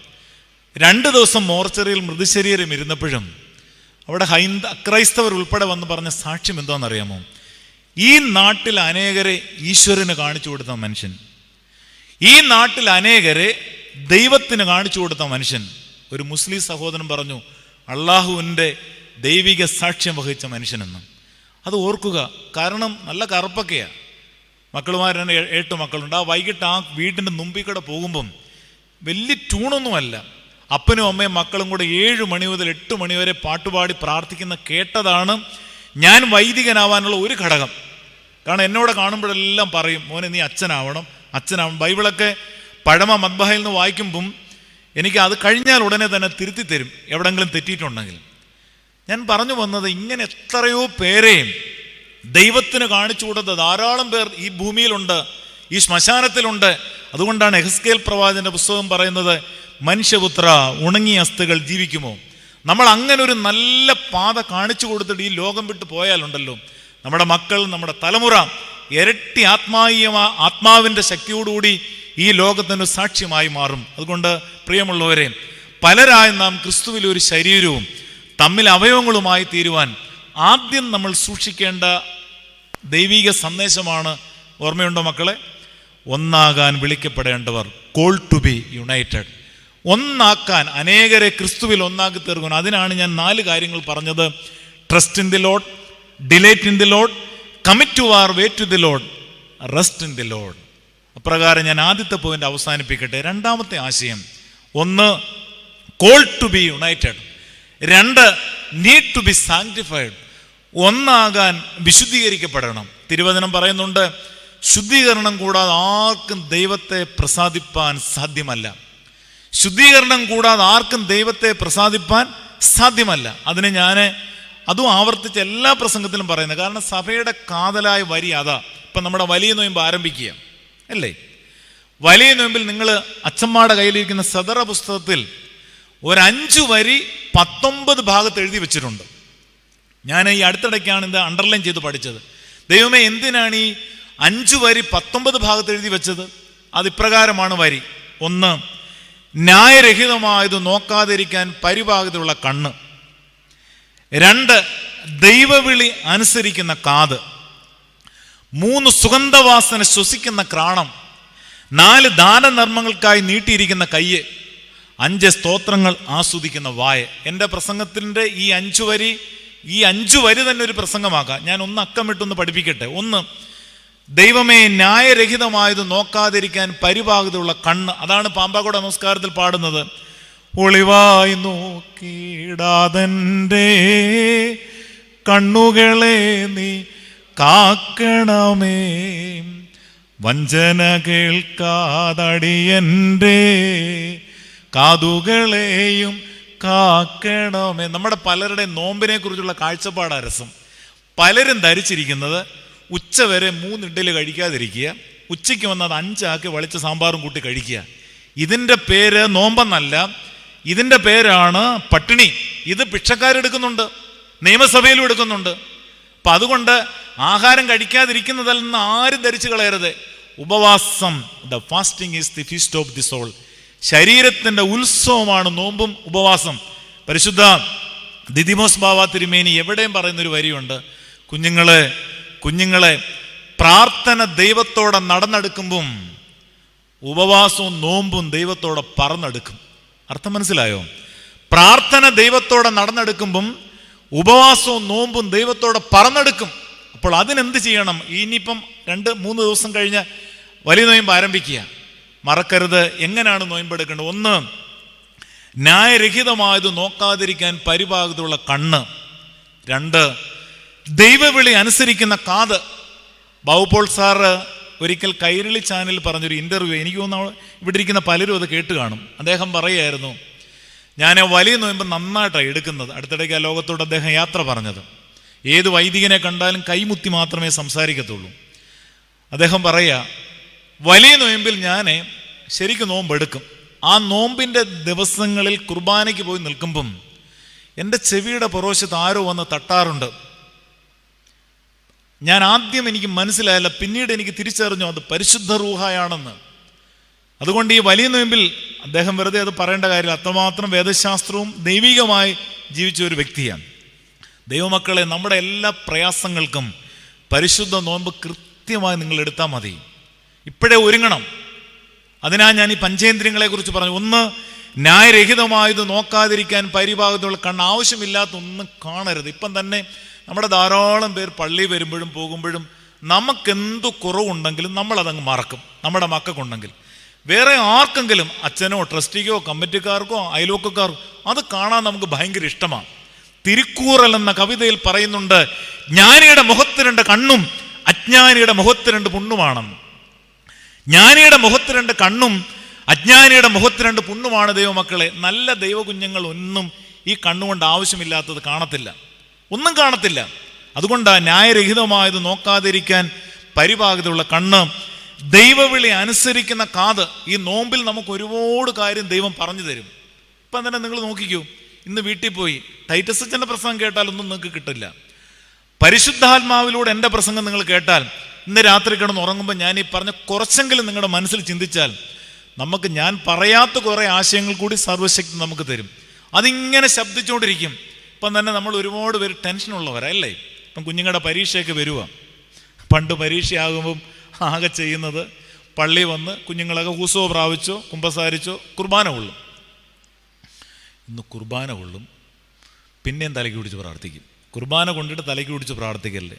2 ദിവസം മോർച്ചറിയിൽ മൃതശരീരം ഇരുന്നപ്പോഴും അവിടെ അക്രൈസ്തവർ ഉൾപ്പെടെ വന്ന് പറഞ്ഞ സാക്ഷ്യം എന്താണെന്നറിയാമോ? ഈ നാട്ടിൽ അനേകരെ ഈശ്വരന് കാണിച്ചു കൊടുത്ത മനുഷ്യൻ, ഈ നാട്ടിൽ അനേകരെ ദൈവത്തിന് കാണിച്ചു കൊടുത്ത മനുഷ്യൻ. ഒരു മുസ്ലിം സഹോദരൻ പറഞ്ഞു, അള്ളാഹുവിൻ്റെ ദൈവിക സാക്ഷ്യം വഹിച്ച മനുഷ്യനെന്ന്. അത് ഓർക്കുക. കാരണം നല്ല കറുപ്പൊക്കെയാണ്. മക്കളുമാർ തന്നെ 8 മക്കളുണ്ട്. ആ വൈകിട്ട് ആ വീടിൻ്റെ മുമ്പിൽ പോകുമ്പം വലിയ ട്യൂണൊന്നുമല്ല, അപ്പനും അമ്മയും മക്കളും കൂടെ 7 മണി മുതൽ 8 മണി വരെ പാട്ടുപാടി പ്രാർത്ഥിക്കുന്ന കേട്ടതാണ് ഞാൻ വൈദികനാവാനുള്ള ഒരു ഘടകം. കാരണം എന്നോട് കാണുമ്പോഴെല്ലാം പറയും, മോനെ നീ അച്ഛനാവണം. ബൈബിളൊക്കെ പഴമ മദ്ബഹയിൽ നിന്ന് വായിക്കുമ്പം എനിക്ക് അത് കഴിഞ്ഞാൽ ഉടനെ തന്നെ തിരുത്തി തരും എവിടെങ്കിലും തെറ്റിയിട്ടുണ്ടെങ്കിൽ. ഞാൻ പറഞ്ഞു വന്നത്, ഇങ്ങനെ എത്രയോ പേരെയും ദൈവത്തിന് കാണിച്ചു കൊടുത്ത ധാരാളം പേർ ഈ ഭൂമിയിലുണ്ട്, ഈ ശ്മശാനത്തിലുണ്ട്. അതുകൊണ്ടാണ് എഹെസ്കേൽ പ്രവാചകന്റെ പുസ്തകം പറയുന്നത്, മനുഷ്യപുത്ര, ഉണങ്ങിയ അസ്ഥികൾ ജീവിക്കുമോ? നമ്മൾ അങ്ങനെ ഒരു നല്ല പാത കാണിച്ചു കൊടുത്തിട്ട് ഈ ലോകം വിട്ട് പോയാലുണ്ടല്ലോ, നമ്മുടെ മക്കൾ, നമ്മുടെ തലമുറ ഇരട്ടി ആത്മാവിൻ്റെ ശക്തിയോടുകൂടി ഈ ലോകത്തിന് സാക്ഷ്യമായി മാറും. അതുകൊണ്ട് പ്രിയമുള്ളവരെ, പലരായി നാം ക്രിസ്തുവിൽ ഒരു ശരീരവും തമ്മിൽ അവയവങ്ങളുമായി തീരുവാൻ ആദ്യം നമ്മൾ സൂക്ഷിക്കേണ്ട ദൈവിക സന്ദേശമാണ്. ഓർമ്മയുണ്ടോ മക്കളെ? ഒന്നാകാൻ വിളിക്കപ്പെടേണ്ടവർ, കോൾ ടു ബി യുണൈറ്റഡ്. ഒന്നാക്കാൻ, അനേകരെ ക്രിസ്തുവിൽ ഒന്നാക്കി തീർക്കണം. അതിനാണ് ഞാൻ 4 കാര്യങ്ങൾ പറഞ്ഞത്. Trust in the Lord, delight in the Lord, commit to our way to the Lord, rest in the Lord. അപ്രകാരം ഞാൻ ആദ്യത്തെ പോയിന്റ് അവസാനിപ്പിക്കട്ടെ. 2ാമത്തെ ആശയം, 1 call to be united, 2 need to be sanctified. ഒന്നാകാൻ വിശുദ്ധീകരിക്കപ്പെടണം. തിരുവചനം പറയുന്നുണ്ട്, ശുദ്ധീകരണം കൂടാതെ ആർക്കും ദൈവത്തെ പ്രസാദിപ്പാൻ സാധ്യമല്ല. ശുദ്ധീകരണം കൂടാതെ ആർക്കും ദൈവത്തെ പ്രസാദിപ്പാൻ സാധ്യമല്ല. അതിന് ഞാൻ അതും ആവർത്തിച്ച് എല്ലാ പ്രസംഗത്തിലും പറയുന്നത്. കാരണം സഭയുടെ കാതലായ വരി അതാ. ഇപ്പം നമ്മുടെ വലിയ നോയമ്പ് ആരംഭിക്കുക അല്ലേ? വലിയ നോയമ്പിൽ നിങ്ങൾ അച്ഛന്മാരുടെ കയ്യിലിരിക്കുന്ന സദറ പുസ്തകത്തിൽ ഒരു 5 വരി 19 ഭാഗത്ത് എഴുതി വെച്ചിട്ടുണ്ട്. ഞാൻ ഈ അടുത്തിടയ്ക്കാണ് ഇത് അണ്ടർലൈൻ ചെയ്ത് പഠിച്ചത്. ദൈവമേ, എന്തിനാണ് ഈ 5 വരി 19 ഭാഗത്ത് എഴുതി വെച്ചത്? അതിപ്രകാരമാണ് വരി. 1, ന്യായരഹിതമായത് നോക്കാതിരിക്കാൻ പരിപാകതയുള്ള കണ്ണ്. 2, ദൈവവിളി അനുസരിക്കുന്ന കാത്. 3, സുഗന്ധവാസന ശ്വസിക്കുന്ന ക്രാണം. 4, ദാനധർമ്മങ്ങൾക്കായി നീട്ടിയിരിക്കുന്ന കയ്യ്. 5, സ്തോത്രങ്ങൾ ആസ്വദിക്കുന്ന വായ. എൻ്റെ പ്രസംഗത്തിൻ്റെ ഈ 5 വരി തന്നെ ഒരു പ്രസംഗമാക്കാം. ഞാൻ ഒന്ന് അക്കമിട്ടൊന്ന് പഠിപ്പിക്കട്ടെ. 1, ദൈവമേ, ന്യായരഹിതമായത് നോക്കാതിരിക്കാൻ പരിപാകതയുള്ള കണ്ണ്. അതാണ് പാമ്പാകോട നമസ്കാരത്തിൽ പാടുന്നത്. ഒളിവായി നോക്കിയിടാതെൻ്റെ കണ്ണുകളെ നീ കാക്കണമേ. വഞ്ചന കേൾക്കാതടിയൻ്റെ കാതുകളെയും കാക്കണമേ. നമ്മുടെ പലരുടെ നോമ്പിനെ കുറിച്ചുള്ള കാഴ്ചപ്പാടാ രസം. പലരും ധരിച്ചിരിക്കുന്നത് ഉച്ചവരെ 3 ഇഡ്ഡലി കഴിക്കാതിരിക്കുക, ഉച്ചയ്ക്ക് വന്നത് 5 ആക്കി വളിച്ച സാമ്പാറും കൂട്ടി കഴിക്കുക. ഇതിൻ്റെ പേര് നോമ്പെന്നല്ല, ഇതിൻ്റെ പേരാണ് പട്ടിണി. ഇത് ഭിക്ഷക്കാരെടുക്കുന്നുണ്ട്, നിയമസഭയിലും എടുക്കുന്നുണ്ട്. അപ്പം അതുകൊണ്ട് ആഹാരം കഴിക്കാതിരിക്കുന്നതല്ലെന്ന് ആരും ധരിച്ചു കളയരുത്. ഉപവാസം, the fasting is the feast of the soul. ശരീരത്തിൻ്റെ ഉത്സവമാണ് നോമ്പും ഉപവാസം. പരിശുദ്ധ ദിദിമോസ് ബാവ തിരുമേനി എവിടെയും പറയുന്നൊരു വരിയുണ്ട്, കുഞ്ഞുങ്ങളെ പ്രാർത്ഥന ദൈവത്തോടെ നടന്നെടുക്കുമ്പം ഉപവാസവും നോമ്പും ദൈവത്തോടെ പറന്നെടുക്കും. അർത്ഥം മനസ്സിലായോ? പ്രാർത്ഥന ദൈവത്തോടെ നടന്നെടുക്കുമ്പം ഉപവാസവും നോമ്പും ദൈവത്തോടെ പറന്നെടുക്കും. അപ്പോൾ അതിനെന്ത് ചെയ്യണം? ഇനിയിപ്പം 2-3 ദിവസം കഴിഞ്ഞ് വലിയ നോയമ്പ് ആരംഭിക്കുക. മറക്കരുത്, എങ്ങനെയാണ് നോയമ്പെടുക്കേണ്ടത്? 1, ന്യായരഹിതമായത് നോക്കാതിരിക്കാൻ പരിപാകതയുള്ള കണ്ണ്. 2, ദൈവവിളി അനുസരിക്കുന്ന കാത്. ബാബുപോൾ സാറ് ഒരിക്കൽ കൈരളി ചാനലിൽ പറഞ്ഞൊരു ഇൻ്റർവ്യൂ, എനിക്ക് തോന്നുന്നു ഇവിടെ ഇരിക്കുന്ന പലരും അത് കേട്ട് കാണും. അദ്ദേഹം പറയുമായിരുന്നു, ഞാൻ വലിയ നോയമ്പ് നന്നായിട്ടാണ് എടുക്കുന്നത്. അടുത്തിടയ്ക്ക് ആ ലോകത്തോട് അദ്ദേഹം യാത്ര പറഞ്ഞത്. ഏത് വൈദികനെ കണ്ടാലും കൈമുത്തി മാത്രമേ സംസാരിക്കത്തുള്ളൂ. അദ്ദേഹം പറയുക, വലിയ നോയമ്പിൽ ഞാൻ ശരിക്കും നോമ്പെടുക്കും. ആ നോമ്പിൻ്റെ ദിവസങ്ങളിൽ കുർബാനയ്ക്ക് പോയി നിൽക്കുമ്പം എൻ്റെ ചെവിയുടെ പുറവശത്ത് ആരോ വന്ന് തട്ടാറുണ്ട്. ഞാൻ ആദ്യം എനിക്ക് മനസ്സിലായില്ല, പിന്നീട് എനിക്ക് തിരിച്ചറിഞ്ഞു അത് പരിശുദ്ധ റൂഹായാണെന്ന്. അതുകൊണ്ട് ഈ വലിയ നോയമ്പിൽ അദ്ദേഹം വെറുതെ അത് പറയേണ്ട കാര്യം, അത്രമാത്രം വേദശാസ്ത്രവും ദൈവികമായി ജീവിച്ച ഒരു വ്യക്തിയാണ്. ദൈവമക്കളെ, നമ്മുടെ എല്ലാ പ്രയാസങ്ങൾക്കും പരിശുദ്ധ നോമ്പ് കൃത്യമായി നിങ്ങൾ എടുത്താൽ മതി. ഇപ്പോഴേ ഒരുങ്ങണം. അതിനാ ഞാൻ ഈ പഞ്ചേന്ദ്രിയങ്ങളെ കുറിച്ച് പറഞ്ഞു. 1, ന്യായരഹിതമായത് നോക്കാതിരിക്കാൻ പരിഭാഗത്തുള്ള കണ്ണ്. ആവശ്യമില്ലാത്ത ഒന്നും കാണരുത്. ഇപ്പം തന്നെ നമ്മുടെ ധാരാളം പേർ പള്ളി വരുമ്പോഴും പോകുമ്പോഴും നമുക്കെന്തു കുറവുണ്ടെങ്കിലും നമ്മളതങ്ങ് മറക്കും. നമ്മുടെ മക്കൾക്കുണ്ടെങ്കിൽ വേറെ ആർക്കെങ്കിലും, അച്ഛനോ ട്രസ്റ്റിക്കോ കമ്മിറ്റിക്കാർക്കോ അയൽവക്കക്കാർക്കോ, അത് കാണാൻ നമുക്ക് ഭയങ്കര ഇഷ്ടമാണ്. തിരുക്കൂറൽ എന്ന കവിതയിൽ പറയുന്നുണ്ട്, ജ്ഞാനിയുടെ മുഖത്ത് 2 കണ്ണും അജ്ഞാനിയുടെ മുഖത്ത് 2 പുണ്ണുമാണെന്ന്. ജ്ഞാനിയുടെ മുഖത്ത് 2 കണ്ണും അജ്ഞാനിയുടെ മുഖത്ത് 2 പുണ്ണുമാണ്. ദൈവമക്കളെ, നല്ല ദൈവകുഞ്ഞുങ്ങൾ ഒന്നും ഈ കണ്ണുകൊണ്ട് ആവശ്യമില്ലാത്തത് കാണത്തില്ല, ഒന്നും കാണത്തില്ല. അതുകൊണ്ടാണ് ന്യായരഹിതമായത് നോക്കാതിരിക്കാൻ പരിപാകതയുള്ള കണ്ണ്, ദൈവവിളി അനുസരിക്കുന്ന കാത്. ഈ നോമ്പിൽ നമുക്ക് ഒരുപാട് കാര്യം ദൈവം പറഞ്ഞു തരും. ഇപ്പം തന്നെ നിങ്ങൾ നോക്കിക്കൂ, ഇന്ന് വീട്ടിൽ പോയി ടൈറ്റസ് അച്ഛൻ്റെ പ്രസംഗം കേട്ടാലൊന്നും നിങ്ങൾക്ക് കിട്ടില്ല. പരിശുദ്ധാത്മാവിലൂടെ എൻ്റെ പ്രസംഗം നിങ്ങൾ കേട്ടാൽ, ഇന്ന് രാത്രി കിടന്ന് ഉറങ്ങുമ്പോൾ ഞാൻ ഈ പറഞ്ഞ കുറച്ചെങ്കിലും നിങ്ങളുടെ മനസ്സിൽ ചിന്തിച്ചാൽ, നമുക്ക് ഞാൻ പറയാത്ത കുറേ ആശയങ്ങൾ കൂടി സർവശക്തി നമുക്ക് തരും. അതിങ്ങനെ ശബ്ദിച്ചുകൊണ്ടിരിക്കും. ഇപ്പം തന്നെ നമ്മൾ ഒരുപാട് പേര് ടെൻഷനുള്ളവരല്ലേ? ഇപ്പം കുഞ്ഞുങ്ങളുടെ പരീക്ഷയൊക്കെ വരുക. പണ്ട് പരീക്ഷയാകുമ്പം ആകെ ചെയ്യുന്നത് പള്ളി വന്ന് കുഞ്ഞുങ്ങളൊക്കെ ഹൂസോ പ്രാപിച്ചോ കുമ്പസാരിച്ചോ കുർബാന കൊള്ളും. ഇന്ന് കുർബാന കൊള്ളും, പിന്നെയും തലയ്ക്ക് പിടിച്ച് പ്രാർത്ഥിക്കും. കുർബാന കൊണ്ടിട്ട് തലയ്ക്ക് പിടിച്ച് പ്രാർത്ഥിക്കല്ലേ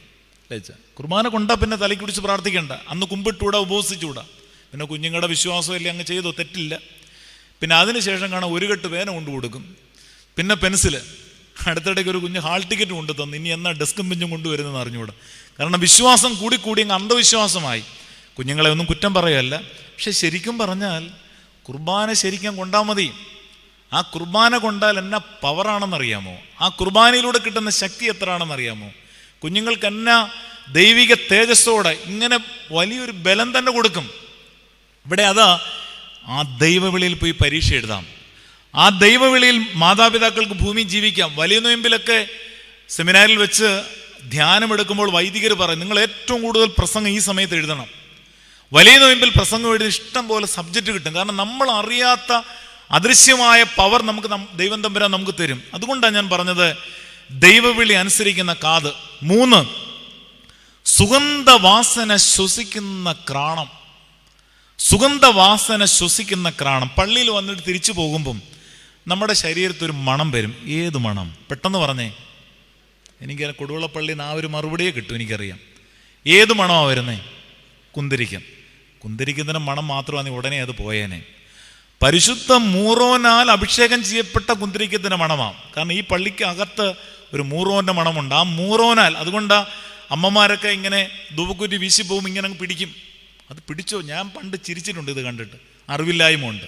അല്ലേ? കുർബാന കൊണ്ടാൽ പിന്നെ തലയ്ക്ക് പിടിച്ച് പ്രാർത്ഥിക്കണ്ട. അന്ന് കുമ്പിട്ടൂടാ, ഉപവസിച്ചൂടാ. പിന്നെ കുഞ്ഞുങ്ങളുടെ വിശ്വാസമല്ലേ, അങ്ങ് ചെയ്തോ, തെറ്റില്ല. പിന്നെ അതിനുശേഷം കാണാൻ 1 കെട്ട് പേന കൊണ്ടു കൊടുക്കും, പിന്നെ പെൻസില്. അടുത്തിടയ്ക്ക് ഒരു കുഞ്ഞ് ഹാൾ ടിക്കറ്റ് കൊണ്ടു തന്നു. ഇനി എന്നാ ഡെസ്കും ബെഞ്ചും കൊണ്ടുവരുന്നതെന്ന് അറിഞ്ഞുകൂടാ. കാരണം വിശ്വാസം കൂടി അങ്ങ് അന്ധവിശ്വാസമായി. കുഞ്ഞുങ്ങളെ ഒന്നും കുറ്റം പറയുകയല്ല, പക്ഷെ ശരിക്കും പറഞ്ഞാൽ കുർബാന ശരിക്കും കൊണ്ടാൽ മതി. ആ കുർബാന കൊണ്ടാൽ എന്നാ പവറാണെന്നറിയാമോ? ആ കുർബാനയിലൂടെ കിട്ടുന്ന ശക്തി എത്രയാണെന്നറിയാമോ? കുഞ്ഞുങ്ങൾക്ക് എന്നാ ദൈവിക തേജസ്സോടെ ഇങ്ങനെ വലിയൊരു ബലം തന്നെ കൊടുക്കും. ഇവിടെ അതാ, ആ ദൈവവിളിയിൽ പോയി പരീക്ഷ എഴുതാം. ആ ദൈവവിളിയിൽ മാതാപിതാക്കൾക്ക് ഭൂമി ജീവിക്കാം. വലിയ നോയമ്പിലൊക്കെ സെമിനാരിൽ വെച്ച് ധ്യാനം എടുക്കുമ്പോൾ വൈദികർ പറയും, നിങ്ങൾ ഏറ്റവും കൂടുതൽ പ്രസംഗം ഈ സമയത്ത് എഴുതണം. വലിയ നോയമ്പിൽ പ്രസംഗം എഴുതി ഇഷ്ടം പോലെ സബ്ജക്റ്റ് കിട്ടും. കാരണം നമ്മൾ അറിയാത്ത അദൃശ്യമായ പവർ നമുക്ക് ദൈവം തമ്പുരാൻ നമുക്ക് തരും. അതുകൊണ്ടാണ് ഞാൻ പറഞ്ഞത് ദൈവവിളി അനുസരിക്കുന്ന കാത്. 3, സുഗന്ധവാസന ശ്വസിക്കുന്ന ക്രാണം. സുഗന്ധവാസന ശ്വസിക്കുന്ന ക്രാണം. പള്ളിയിൽ വന്നിട്ട് തിരിച്ചു പോകുമ്പം നമ്മുടെ ശരീരത്തൊരു മണം വരും. ഏത് മണം? പെട്ടെന്ന് പറഞ്ഞേ. എനിക്ക് കൊടുവള്ളപ്പള്ളിയിൽ നിന്ന് ആ ഒരു മറുപടിയെ കിട്ടും, എനിക്കറിയാം. ഏത് മണമാണ് വരുന്നേ? കുന്തിരിക്കം. കുന്തിരിക്കത്തിൻ്റെ മണം മാത്രമാണ്, ഉടനെ അത് പോയേനെ. പരിശുദ്ധ മൂറോനാൽ അഭിഷേകം ചെയ്യപ്പെട്ട കുന്തിരിക്കത്തിൻ്റെ മണമാണ്. കാരണം ഈ പള്ളിക്ക് അകത്ത് ഒരു മൂറോൻ്റെ മണമുണ്ട്. ആ മൂറോനാൽ, അതുകൊണ്ട് അമ്മമാരൊക്കെ ഇങ്ങനെ ധൂപക്കുറ്റി വീശി പോകും, ഇങ്ങനെ അങ്ങ് പിടിക്കും. അത് പിടിച്ചോ? ഞാൻ പണ്ട് ചിരിച്ചിട്ടുണ്ട് ഇത് കണ്ടിട്ട്, അറിവില്ലായ്മ ഉണ്ട്.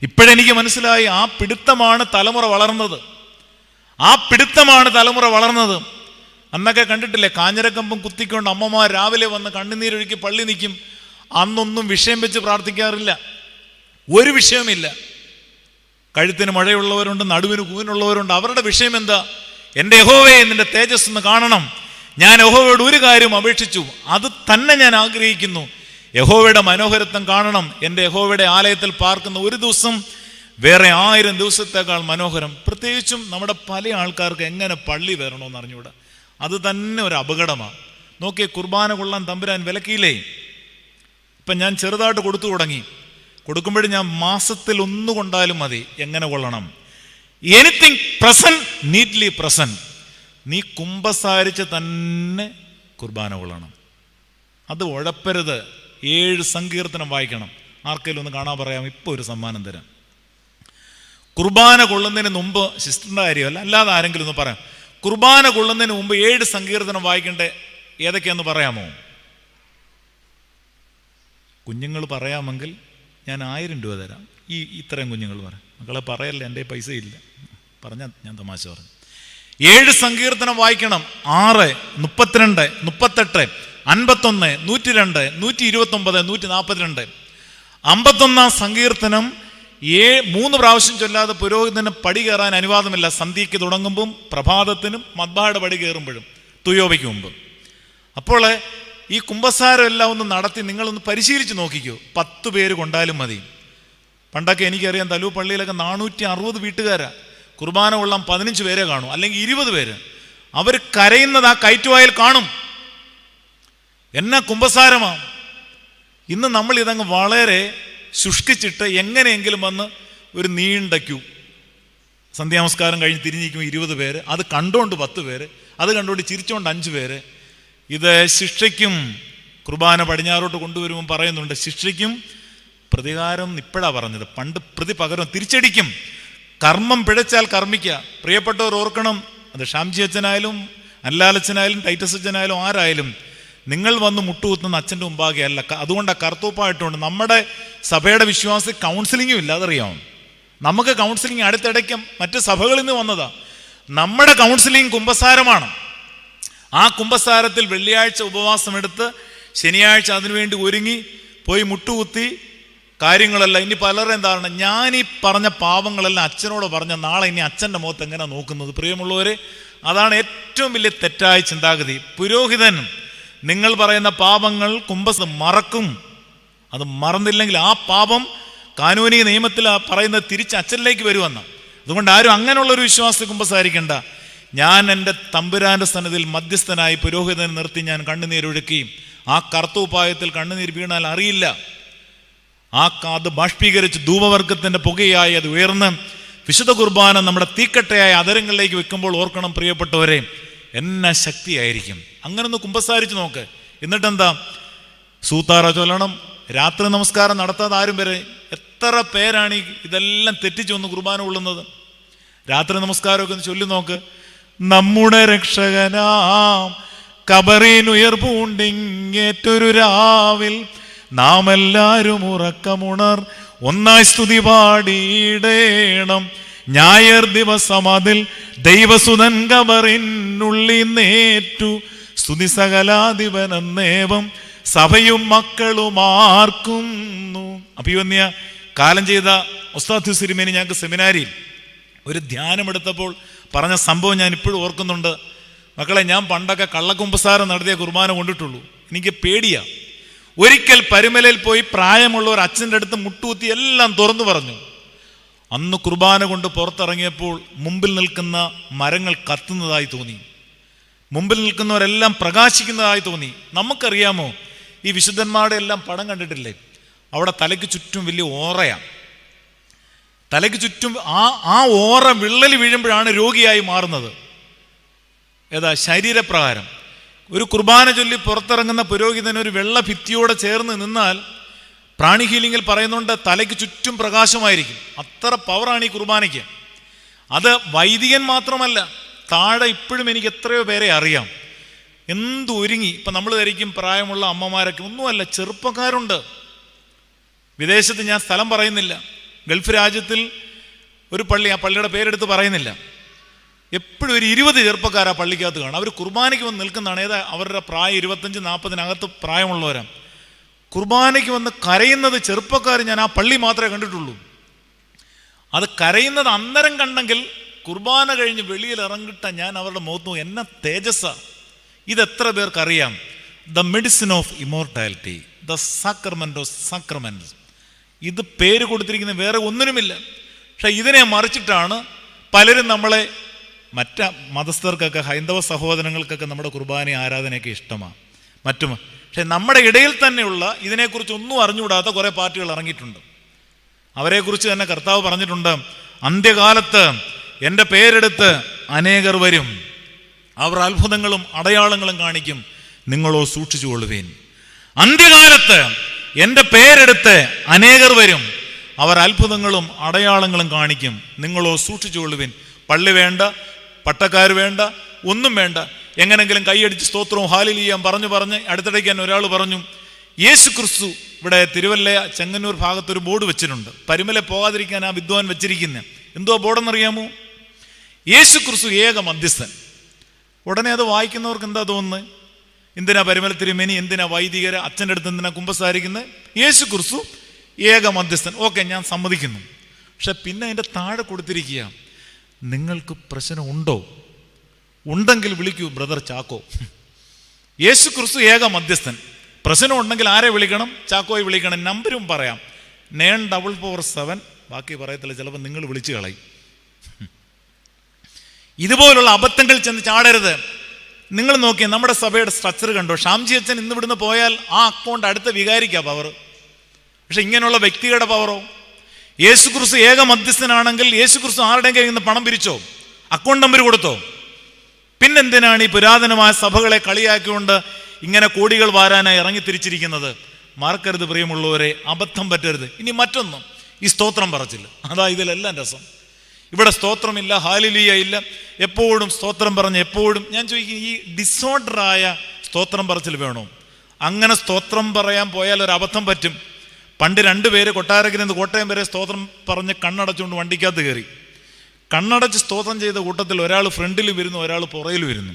ഇപ്പോഴെനിക്ക് മനസ്സിലായി, ആ പിടുത്തമാണ് തലമുറ വളർന്നത്. ആ പിടുത്തമാണ് തലമുറ വളർന്നത്. അന്നൊക്കെ കണ്ടിട്ടില്ലേ, കാഞ്ഞിരക്കമ്പും കുത്തിക്കൊണ്ട് അമ്മമാർ രാവിലെ വന്ന് കണ്ണുനീരൊഴുക്കി പള്ളി നിൽക്കും. അന്നൊന്നും വിഷയം വെച്ച് പ്രാർത്ഥിക്കാറില്ല, ഒരു വിഷയമില്ല. കഴുത്തിന് മഴയുള്ളവരുണ്ട്, നടുവിന് കൂനുള്ളവരുണ്ട്. അവരുടെ വിഷയം എന്താ? എൻ്റെ യഹോവയെ നിന്റെ തേജസ് ഒന്ന് കാണണം. ഞാൻ യഹോവയോട് ഒരു കാര്യം അപേക്ഷിച്ചു, അത് തന്നെ ഞാൻ ആഗ്രഹിക്കുന്നു. യഹോവയുടെ മനോഹരത്വം കാണണം. എൻ്റെ യഹോവയുടെ ആലയത്തിൽ പാർക്കുന്ന ഒരു ദിവസം വേറെ 1000 ദിവസത്തേക്കാൾ മനോഹരം. പ്രത്യേകിച്ചും നമ്മുടെ പല ആൾക്കാർക്ക് എങ്ങനെ പള്ളി വരണമെന്ന് അറിഞ്ഞുകൂടാ. അത് തന്നെ ഒരു അപകടമാണ്. നോക്കിയേ, കുർബാന കൊള്ളാൻ തമ്പുരാൻ വിലക്കിയില്ലേ? ഇപ്പം ഞാൻ ചെറുതായിട്ട് കൊടുത്തു തുടങ്ങി. കൊടുക്കുമ്പോഴും ഞാൻ മാസത്തിൽ 1 കൊണ്ടാലും മതി. എങ്ങനെ കൊള്ളണം? Anything present, neatly present. നീ കുമ്പസാരിച്ച് തന്നെ കുർബാന കൊള്ളണം. അത് ഉഴപ്പരുത്. 7 സങ്കീർത്തനം വായിക്കണം. ആർക്കെങ്കിലും ഒന്ന് കാണാൻ പറയാം, ഇപ്പോൾ ഒരു സമ്മാനം തരാം. കുർബാന കൊള്ളുന്നതിന് മുമ്പ്, സിസ്റ്ററിൻ്റെ കാര്യമല്ല, അല്ലാതെ ആരെങ്കിലും ഒന്ന് പറയാം, കുർബാന കൊള്ളുന്നതിന് മുമ്പ് 7 സങ്കീർത്തനം വായിക്കേണ്ട ഏതൊക്കെയാന്ന് പറയാമോ? കുഞ്ഞുങ്ങൾ പറയാമെങ്കിൽ ഞാൻ 1000 രൂപ തരാം. ഇത്രയും കുഞ്ഞുങ്ങൾ പറയാം. മക്കളെ പറയല്ലേ, എൻ്റെ പൈസ ഇല്ല. പറഞ്ഞാൽ ഞാൻ തമാശ പറഞ്ഞു. 7 സങ്കീർത്തനം വായിക്കണം. 6, 32, 38, 51, 102, 129, 142. 51-ാം സങ്കീർത്തനം 3 പ്രാവശ്യം ചൊല്ലാതെ പുരോഹിതന് പടി കയറാൻ അനുവാദമില്ല. സന്ധ്യയ്ക്ക് തുടങ്ങുമ്പം, പ്രഭാതത്തിനും, മദ്ബായുടെ പടി കയറുമ്പോഴും, തുയോബയ്ക്ക് മുമ്പ്. അപ്പോൾ ഈ കുമ്പസാരം എല്ലാം ഒന്ന് നടത്തി നിങ്ങളൊന്ന് പരിശീലിച്ച് നോക്കിക്കോ. 10 പേര് കൊണ്ടാലും മതി. പണ്ടൊക്കെ എനിക്കറിയാം, തലൂ പള്ളിയിലൊക്കെ 460 വീട്ടുകാരാ. കുർബാന കൊള്ളാൻ 15 പേരെ കാണും, അല്ലെങ്കിൽ 20 പേര്. അവർ കരയുന്നത് ആ കയറ്റുവായിൽ കാണും. എന്നാ കുമ്പസാരമാണ്. ഇന്ന് നമ്മൾ ഇതങ്ങ് വളരെ ശുഷ്കിച്ചിട്ട് എങ്ങനെയെങ്കിലും വന്ന് ഒരു നീണ്ട ക്യൂ, സന്ധ്യാനമസ്കാരം കഴിഞ്ഞ് തിരിഞ്ഞിരിക്കും 20 പേര്, അത് കണ്ടുകൊണ്ട് 10 പേര്, അത് കണ്ടുകൊണ്ട് ചിരിച്ചുകൊണ്ട് 5 പേര്. ഇത് ശിക്ഷയ്ക്കും, കുർബാന പടിഞ്ഞാറോട്ട് കൊണ്ടുവരുമ്പോൾ പറയുന്നുണ്ട്, ശിക്ഷയ്ക്കും പ്രതികാരം ഇപ്പോഴാണ് പറഞ്ഞത്. പണ്ട് പ്രതി പകരം തിരിച്ചടിക്കും. കർമ്മം പിഴച്ചാൽ കർമ്മിക്കുക. പ്രിയപ്പെട്ടവർ ഓർക്കണം, അത് ഷാംജി അച്ഛനായാലും അല്ലാലച്ഛനായാലും ടൈറ്റസ് അച്ഛനായാലും ആരായാലും, നിങ്ങൾ വന്ന് മുട്ടുകുത്തുന്ന അച്ഛൻ്റെ മുമ്പാകെ അല്ല. അതുകൊണ്ടാണ് കർത്തൂപ്പായിട്ടുണ്ട്. നമ്മുടെ സഭയുടെ വിശ്വാസി കൗൺസിലിങ്ങും ഇല്ല, അതറിയാം. നമുക്ക് കൗൺസിലിംഗ് അടുത്തിടയ്ക്ക് മറ്റ് സഭകളിൽ നിന്ന് വന്നതാ. നമ്മുടെ കൗൺസിലിംഗ് കുമ്പസാരമാണ്. ആ കുമ്പസാരത്തിൽ വെള്ളിയാഴ്ച ഉപവാസമെടുത്ത് ശനിയാഴ്ച അതിനുവേണ്ടി ഒരുങ്ങി പോയി മുട്ടുകുത്തി കാര്യങ്ങളെല്ലാം. ഇനി പലരും എന്താണ്, ഞാൻ ഈ പറഞ്ഞ പാവങ്ങളെല്ലാം അച്ഛനോട് പറഞ്ഞ നാളെ ഇനി അച്ഛൻ്റെ മുഖത്ത് എങ്ങനെ നോക്കുന്നത്? പ്രിയമുള്ളവരെ, അതാണ് ഏറ്റവും വലിയ തെറ്റായ ചിന്താഗതി. പുരോഹിതൻ നിങ്ങൾ പറയുന്ന പാപങ്ങൾ മറക്കും. അത് മറന്നില്ലെങ്കിൽ ആ പാപം കാനൂനിക നിയമത്തിൽ പറയുന്നത് തിരിച്ച് അച്ഛനിലേക്ക് വരുമെന്ന്. അതുകൊണ്ട് ആരും അങ്ങനെയുള്ളൊരു വിശ്വാസത്തെ കുമ്പസാരിക്കണ്ട. ഞാൻ എൻ്റെ തമ്പുരാൻ്റെ സന്നിധിയിൽ മധ്യസ്ഥനായി പുരോഹിതനെ നിർത്തി ഞാൻ കണ്ണുനീരൊഴുക്കി. ആ കർത്തൂപായത്തിൽ കണ്ണുനീർ വീണാൽ അറിയില്ല. അത് ബാഷ്പീകരിച്ച് ധൂപവർഗത്തിൻ്റെ പുകയായി അത് ഉയർന്ന് വിശുദ്ധ കുർബാന നമ്മുടെ തീക്കട്ടയായ അതരങ്ങളിലേക്ക് വെക്കുമ്പോൾ ഓർക്കണം പ്രിയപ്പെട്ടവരെ, എന്നാ ശക്തിയായിരിക്കും. അങ്ങനെ ഒന്ന് കുമ്പസാരിച്ച് നോക്ക്. എന്നിട്ടെന്താ, സൂത്താറ ചൊല്ലണം. രാത്രി നമസ്കാരം നടത്താതെ ആരും വരെ. എത്ര പേരാണ് ഇതെല്ലാം തെറ്റിച്ച് ഒന്ന് കുർബാന കൊള്ളുന്നത്? രാത്രി നമസ്കാരമൊക്കെ ഒന്ന് ചൊല്ലി നോക്ക്. നമ്മുടെ രക്ഷകനാം കബറിനുയർപ്പൂണ്ടിങ്ങേറ്റൊരു രാവിൽ നാം എല്ലാവരും ഉറക്കമുണർ ഒന്നായി സ്തുതി പാടിയിടേണം. ഞായർ ദിവസം അതിൽ ദൈവസുതൻ കബറിനുള്ളി നേറ്റു സ്തുതി സകലാധിപനെന്നേവം സഭയും മക്കളും ആർക്കുന്നു. അഭിവന്യ കാലം ചെയ്ത ഉസ്താദ് സിരിമേനി ഞങ്ങൾക്ക് സെമിനാരിയിൽ ഒരു ധ്യാനമെടുത്തപ്പോൾ പറഞ്ഞ സംഭവം ഞാൻ ഇപ്പോഴും ഓർക്കുന്നുണ്ട്. മക്കളെ, ഞാൻ പണ്ടൊക്കെ കള്ളക്കുമ്പസാരം നടത്തിയ കുർബാന കൊണ്ടിട്ടുള്ളൂ. എനിക്ക് പേടിയാ. ഒരിക്കൽ പരുമലയിൽ പോയി പ്രായമുള്ള ഒരു അച്ഛൻ്റെ അടുത്ത് മുട്ടുകുത്തി എല്ലാം തുറന്നു പറഞ്ഞു. അന്ന് കുർബാന കൊണ്ട് പുറത്തിറങ്ങിയപ്പോൾ മുമ്പിൽ നിൽക്കുന്ന മരങ്ങൾ കത്തുന്നതായി തോന്നി. മുമ്പിൽ നിൽക്കുന്നവരെല്ലാം പ്രകാശിക്കുന്നതായി തോന്നി. നമുക്കറിയാമോ, ഈ വിശുദ്ധന്മാരുടെ എല്ലാം പടം കണ്ടിട്ടില്ലേ? അവിടെ തലയ്ക്ക് ചുറ്റും വലിയ ഓറയാണ്. തലയ്ക്ക് ചുറ്റും ആ ഓറ വിള്ളൽ വീഴുമ്പോഴാണ് രോഗിയായി മാറുന്നത്. ഏതാ? ശരീരപ്രകാരം. ഒരു കുർബാന ചൊല്ലി പുറത്തിറങ്ങുന്ന പുരോഹിതൻ ഒരു വെള്ള ഭിത്തിയോടെ ചേർന്ന് നിന്നാൽ പ്രാണി ഹീലിംഗിൽ പറയുന്നുണ്ട് തലയ്ക്ക് ചുറ്റും പ്രകാശമായിരിക്കും. അത്ര പവറാണ് ഈ കുർബാനയ്ക്ക്. അത് വൈദികൻ മാത്രമല്ല, താഴെ ഇപ്പോഴും എനിക്ക് എത്രയോ പേരെ അറിയാം. എന്ത് ഒരുങ്ങി. ഇപ്പം നമ്മൾ ധരിക്കും പ്രായമുള്ള അമ്മമാരൊക്കെ, ഒന്നുമല്ല, ചെറുപ്പക്കാരുണ്ട്. വിദേശത്ത്, ഞാൻ സ്ഥലം പറയുന്നില്ല, ഗൾഫ് രാജ്യത്തിൽ ഒരു പള്ളി, ആ പള്ളിയുടെ പേരെടുത്ത് പറയുന്നില്ല, എപ്പോഴും ഒരു 20 ചെറുപ്പക്കാർ ആ പള്ളിക്കകത്ത് കാണും. അവർ കുർബാനയ്ക്ക് വന്ന് നിൽക്കുന്നതാണ്. ഏതാ അവരുടെ പ്രായം 25-40 പ്രായമുള്ളവരാണ്. കുർബാനയ്ക്ക് വന്ന് കരയുന്നത് ചെറുപ്പക്കാർ ഞാൻ ആ പള്ളി മാത്രമേ കണ്ടിട്ടുള്ളൂ. അത് കരയുന്നത് അന്നേരം കണ്ടെങ്കിൽ കുർബാന കഴിഞ്ഞ് വെളിയിൽ ഇറങ്ങിട്ട ഞാൻ അവരുടെ മുഖത്ത് നോക്കി, എന്ന തേജസ്സ. ഇതെത്ര പേർക്കറിയാം? The medicine of immortality, the sacrament of sacraments. ഇത് പേര് കൊടുത്തിരിക്കുന്ന വേറെ ഒന്നിനുമില്ല. പക്ഷെ ഇതിനെ മറിച്ചിട്ടാണ് പലരും നമ്മളെ, മറ്റ് മതസ്ഥർക്കൊക്കെ, ഹൈന്ദവ സഹോദരങ്ങൾക്കൊക്കെ നമ്മുടെ കുർബാന ആരാധനയൊക്കെ ഇഷ്ടമാണ് മറ്റും. പക്ഷെ നമ്മുടെ ഇടയിൽ തന്നെയുള്ള ഇതിനെക്കുറിച്ച് ഒന്നും അറിഞ്ഞുകൂടാത്ത കുറേ പാർട്ടികൾ ഇറങ്ങിയിട്ടുണ്ട്. അവരെക്കുറിച്ച് തന്നെ കർത്താവ് പറഞ്ഞിട്ടുണ്ട്, അന്ത്യകാലത്ത് എൻ്റെ പേരെടുത്ത് അനേകർ വരും, അവർ അത്ഭുതങ്ങളും അടയാളങ്ങളും കാണിക്കും, നിങ്ങളോ സൂക്ഷിച്ചുകൊള്ളുവീൻ. അന്ത്യകാലത്ത് എൻ്റെ പേരെടുത്ത് അനേകർ വരും, അവർ അത്ഭുതങ്ങളും അടയാളങ്ങളും കാണിക്കും, നിങ്ങളോ സൂക്ഷിച്ചുകൊള്ളുവീൻ. പള്ളി വേണ്ട, പട്ടക്കാർ വേണ്ട, ഒന്നും വേണ്ട. എങ്ങനെങ്കിലും കൈയടിച്ച് സ്തോത്രവും ഹാലേലൂയയും പറഞ്ഞ് അടുത്തിടയ്ക്ക് തന്നെ ഒരാൾ പറഞ്ഞു, യേശു ക്രിസ്തു ഇവിടെ തിരുവല്ല ചെങ്ങന്നൂർ ഭാഗത്തൊരു ബോർഡ് വെച്ചിട്ടുണ്ട്, പരിമല പോകാതിരിക്കാൻ ആ വിദ്വാൻ വെച്ചിരിക്കുന്നത്. എന്തോ ബോർഡെന്നറിയാമോ? യേശു ക്രിസ്തു ഏക മധ്യസ്ഥൻ. ഉടനെ അത് വായിക്കുന്നവർക്ക് എന്താ തോന്നുന്നത്? എന്തിനാ പരിമല തിരുമേനി, എന്തിനാ വൈദികര അച്ഛൻ്റെ അടുത്ത് എന്തിനാ കുമ്പസാരിക്കുന്നത്? യേശു ക്രിസ്തു ഏക മധ്യസ്ഥൻ. ഓക്കെ, ഞാൻ സമ്മതിക്കുന്നു. പക്ഷെ പിന്നെ അതിൻ്റെ താഴെ കൊടുത്തിരിക്കുക, നിങ്ങൾക്ക് പ്രശ്നമുണ്ടോ? ഉണ്ടെങ്കിൽ വിളിക്കൂ ബ്രദർ ചാക്കോ. യേശു ക്രിസ്തു ഏക മധ്യസ്ഥൻ. പ്രശ്നം ഉണ്ടെങ്കിൽ ആരെ വിളിക്കണം? ചാക്കോയെ വിളിക്കണം. നമ്പരും പറയാം, 94447. ബാക്കി പറയത്തില്ല, ചിലപ്പോൾ നിങ്ങൾ വിളിച്ചു കളയും. ഇതുപോലുള്ള അബദ്ധങ്ങൾ ചെന്ന് ചാടരുത്. നിങ്ങൾ നോക്കിയ നമ്മുടെ സഭയുടെ സ്ട്രക്ചർ കണ്ടോ? ഷാംജി അച്ഛൻ ഇന്ന് ഇവിടുന്ന് പോയാൽ ആ അക്കൗണ്ട് അടുത്ത വികാരിക്കാ പവർ. പക്ഷെ ഇങ്ങനെയുള്ള വ്യക്തികളുടെ പവറോ? യേശു ക്രിസ്തു ഏക മധ്യസ്ഥനാണെങ്കിൽ യേശു ക്രിസ്തു ആരുടെയും കയ്യിൽ നിന്ന് പണം പിരിച്ചോ? അക്കൗണ്ട് നമ്പർ കൊടുത്തോ? പിന്നെന്തിനാണ് ഈ പുരാതനമായ സഭകളെ കളിയാക്കിക്കൊണ്ട് ഇങ്ങനെ കോടികൾ വാരാനായി ഇറങ്ങി തിരിച്ചിരിക്കുന്നത്? മറക്കരുത് പ്രിയമുള്ളവരെ, അബദ്ധം പറ്റരുത്. ഇനി മറ്റൊന്നും, ഈ സ്തോത്രം പറച്ചില്ല, അതാ ഇതിലെല്ലാം രസം. ഇവിടെ സ്തോത്രമില്ല, ഹാലേലൂയ ഇല്ല, എപ്പോഴും സ്തോത്രം പറഞ്ഞ് എപ്പോഴും. ഞാൻ ചോദിക്കും, ഈ ഡിസോർഡറായ സ്തോത്രം പറച്ചിൽ വേണോ? അങ്ങനെ സ്തോത്രം പറയാൻ പോയാൽ ഒരു അബദ്ധം പറ്റും. പണ്ട് 2 പേര് കൊട്ടാരക്കരയിൽ നിന്ന് കോട്ടയം വരെ സ്തോത്രം പറഞ്ഞ് കണ്ണടച്ചുകൊണ്ട് വണ്ടിക്കകത്ത് കയറി. കണ്ണടച്ച് സ്തോത്രം ചെയ്ത കൂട്ടത്തിൽ ഒരാൾ ഫ്രണ്ടിൽ വരുന്നു, ഒരാൾ പുറയിൽ വരുന്നു.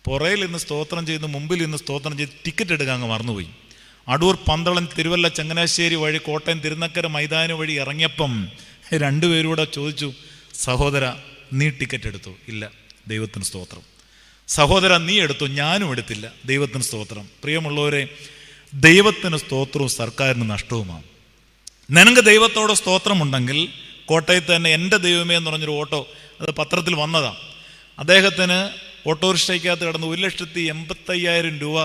പുറയിൽ നിന്ന് സ്തോത്രം ചെയ്ത് മുമ്പിൽ നിന്ന് സ്തോത്രം ചെയ്ത് ടിക്കറ്റ് എടുക്കാൻ അങ്ങ് മറന്നുപോയി. അടൂർ, പന്തളം, തിരുവല്ല, ചങ്ങനാശ്ശേരി വഴി കോട്ടയം തിരുനക്കര മൈതാനം വഴി ഇറങ്ങിയപ്പം 2 പേരൂടെ ചോദിച്ചു, സഹോദര നീ ടിക്കറ്റ് എടുത്തു? ഇല്ല. ദൈവത്തിന് സ്തോത്രം. സഹോദര നീ എടുത്തു? ഞാനും എടുത്തില്ല. ദൈവത്തിന് സ്തോത്രം. പ്രിയമുള്ളവരെ, ദൈവത്തിന് സ്തോത്രവും സർക്കാരിന് നഷ്ടവുമാണ്. നിനക്ക് ദൈവത്തോട് സ്തോത്രമുണ്ടെങ്കിൽ, കോട്ടയത്ത് തന്നെ എൻ്റെ ദൈവമേ എന്ന് പറഞ്ഞൊരു ഓട്ടോ, അത് പത്രത്തിൽ വന്നതാണ്. അദ്ദേഹത്തിന് ഓട്ടോറിക്ഷയ്ക്കകത്ത് കിടന്ന് 1,85,000 രൂപ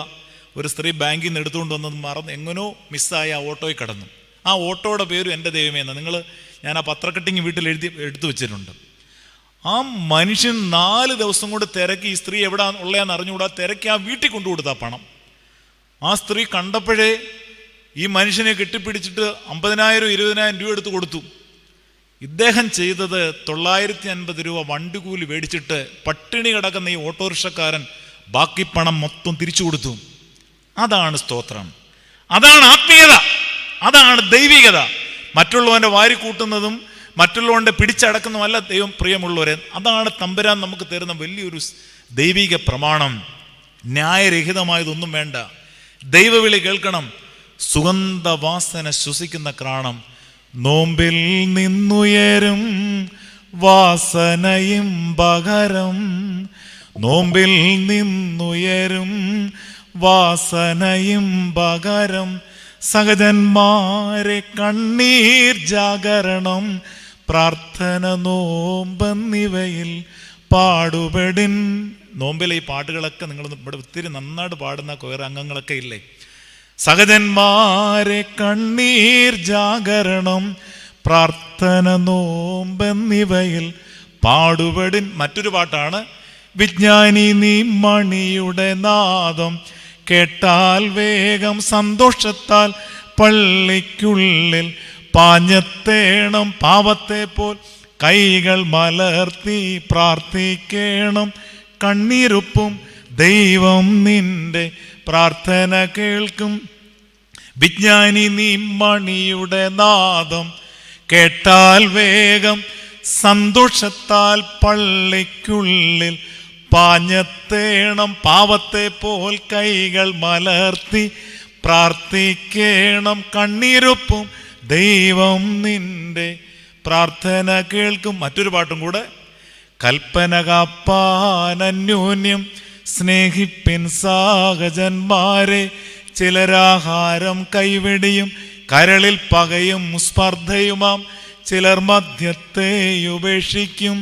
ഒരു സ്ത്രീ ബാങ്കിൽ നിന്ന് എടുത്തുകൊണ്ട് വന്നത് മറന്ന് എങ്ങനോ മിസ്സായി ആ ഓട്ടോയിൽ കിടന്നു. ആ ഓട്ടോയുടെ പേരും എൻ്റെ ദൈവമേ എന്ന് ഞാൻ ആ പത്രക്കട്ടിങ് വീട്ടിൽ എടുത്തു വെച്ചിട്ടുണ്ട്. ആ മനുഷ്യൻ 4 ദിവസം കൊണ്ട് തിരക്കി, ഈ സ്ത്രീ എവിടെ ഉള്ളയാന്ന് അറിഞ്ഞുകൂടാ, തിരക്കി ആ വീട്ടിൽ കൊണ്ടുകൊടുത്ത പണം. ആ സ്ത്രീ കണ്ടപ്പോഴേ ഈ മനുഷ്യനെ കെട്ടിപ്പിടിച്ചിട്ട് 50,000 20,000 രൂപ എടുത്ത് കൊടുത്തു. ഇദ്ദേഹം ചെയ്തത് 950 രൂപ വണ്ടി കൂലി മേടിച്ചിട്ട് പട്ടിണി കിടക്കുന്ന ഈ ഓട്ടോറിക്ഷക്കാരൻ ബാക്കി പണം മൊത്തം തിരിച്ചു കൊടുത്തു. അതാണ് സ്തോത്രം, അതാണ് ആത്മീയത, അതാണ് ദൈവികത. മറ്റുള്ളവൻ്റെ വാരിക്കൂട്ടുന്നതും മറ്റുള്ളവൻ്റെ പിടിച്ചടക്കുന്നതുമല്ല ദൈവം. പ്രിയമുള്ളവരെ, അതാണ് തമ്പുരാൻ നമുക്ക് തരുന്ന വലിയൊരു ദൈവിക പ്രമാണം. ന്യായരഹിതമായതൊന്നും വേണ്ട. ദൈവവിളി കേൾക്കണം. സുഗന്ധവാസന ശ്വസിക്കുന്ന ക്രാണം. നോമ്പിൽ നിന്നുയരും വാസനയും പകരം, നോമ്പിൽ നിന്നുയരും വാസനയും പകരം, സഹജന്മാരെ കണ്ണീർ ജാഗരണം, പ്രാർത്ഥന നോമ്പെന്നിവയിൽ പാടുപെടിൻ. നോമ്പിലെ ഈ പാട്ടുകളൊക്കെ നിങ്ങൾ ഇവിടെ ഒത്തിരി നന്നായിട്ട് പാടുന്ന കൊയർ അംഗങ്ങളൊക്കെ ഇല്ലേ? സഹജന്മാരെ കണ്ണീർ ജാഗരണം, പ്രാർത്ഥന നോമ്പെന്നിവയിൽ പാടുപെടിൻ. മറ്റൊരു പാട്ടാണ്, വിജ്ഞാനി നീ മണിയുടെ നാദം കേട്ടാൽ വേഗം സന്തോഷത്താൽ പള്ളിക്കുള്ളിൽ പാഞ്ഞെത്തേണം, പാവത്തെ പോൽ കൈകൾ മലർത്തി പ്രാർത്ഥിക്കണം, കണ്ണീരൊപ്പും ദൈവം നിന്റെ പ്രാർത്ഥന കേൾക്കും. വിജ്ഞാനി നീ മണിയുടെ നാദം കേട്ടാൽ വേഗം സന്തോഷത്താൽ പള്ളിക്കുള്ളിൽ പാഞ്ഞത്തേണം. പാവത്തെ പോൽ കൈകൾ മലർത്തി പ്രാർത്ഥിക്കണം. കണ്ണീരൊപ്പും ദൈവം നിന്റെ പ്രാർത്ഥന കേൾക്കും. മറ്റൊരു പാട്ടും കൂടെ. കൽപ്പന കാപ്പാൻ അന്യോന്യം സ്നേഹിപ്പിൻ സഹജന്മാരെ. ചിലരാഹാരം കൈവെടിയും കരളിൽ പകയും സ്പർദ്ധയുമാം. ചിലർ മദ്യത്തെ ഉപേക്ഷിക്കും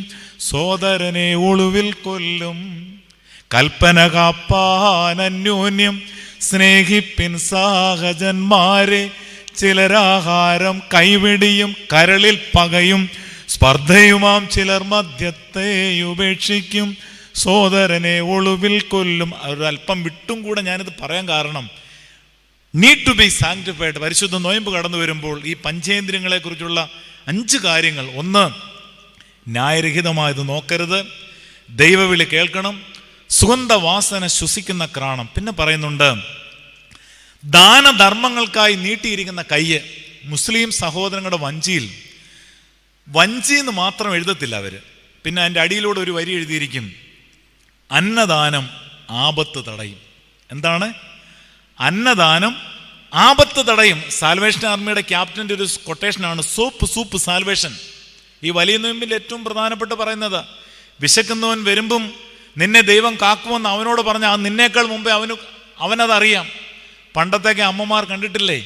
സോദരനെ ഒളിവിൽ കൊല്ലും. കൽപ്പന കാപ്പാൻ അന്യോന്യം സ്നേഹിപ്പിൻ സഹജന്മാരെ. ചിലരാഹാരം കൈവെടിയും കരളിൽ പകയും സ്പർദ്ധയുമാം. ചിലർ മദ്യത്തെ ഉപേക്ഷിക്കും സോദരനെ ഒളിവിൽ കൊല്ലും. ഒരല്പം വിട്ടും കൂടെ ഞാനിത് പറയാൻ കാരണം, നീഡ് ടു ബി സാങ്ക്ടിഫൈഡ്. പരിശുദ്ധ നോയമ്പ് കടന്നു വരുമ്പോൾ ഈ പഞ്ചേന്ദ്രിയങ്ങളെ കുറിച്ചുള്ള 5 കാര്യങ്ങൾ. 1, ന്യായരഹിതമായത് നോക്കരുത്. ദൈവവിളി കേൾക്കണം. സുഗന്ധവാസന ശ്വസിക്കുന്ന ക്രാണം. പിന്നെ പറയുന്നുണ്ട്, ദാനധർമ്മങ്ങൾക്കായി നീട്ടിയിരിക്കുന്ന കയ്യ്. മുസ്ലിം സഹോദരങ്ങളുടെ വഞ്ചി എന്ന് മാത്രം എഴുതത്തില്ല അവര്. പിന്നെ അതിൻ്റെ അടിയിലൂടെ ഒരു വരി എഴുതിയിരിക്കും, അന്നദാനം ആപത്ത് തടയും. എന്താണ് അന്നദാനം? ആപത്ത് തടയും. സാൽവേഷൻ ആർമിയുടെ ക്യാപ്റ്റൻ്റെ ഒരു കൊട്ടേഷനാണ്, സൂപ്പ് സാൽവേഷൻ. ഈ വലിയ നോയമ്പിൽ ഏറ്റവും പ്രധാനപ്പെട്ട് പറയുന്നത്, വിശക്കുന്നവൻ വരുമ്പം നിന്നെ ദൈവം കാക്കുമെന്ന് അവനോട് പറഞ്ഞാൽ നിന്നേക്കാൾ മുമ്പേ അവനതറിയാം. പണ്ടത്തേക്ക് അമ്മമാർ കണ്ടിട്ടില്ലേ,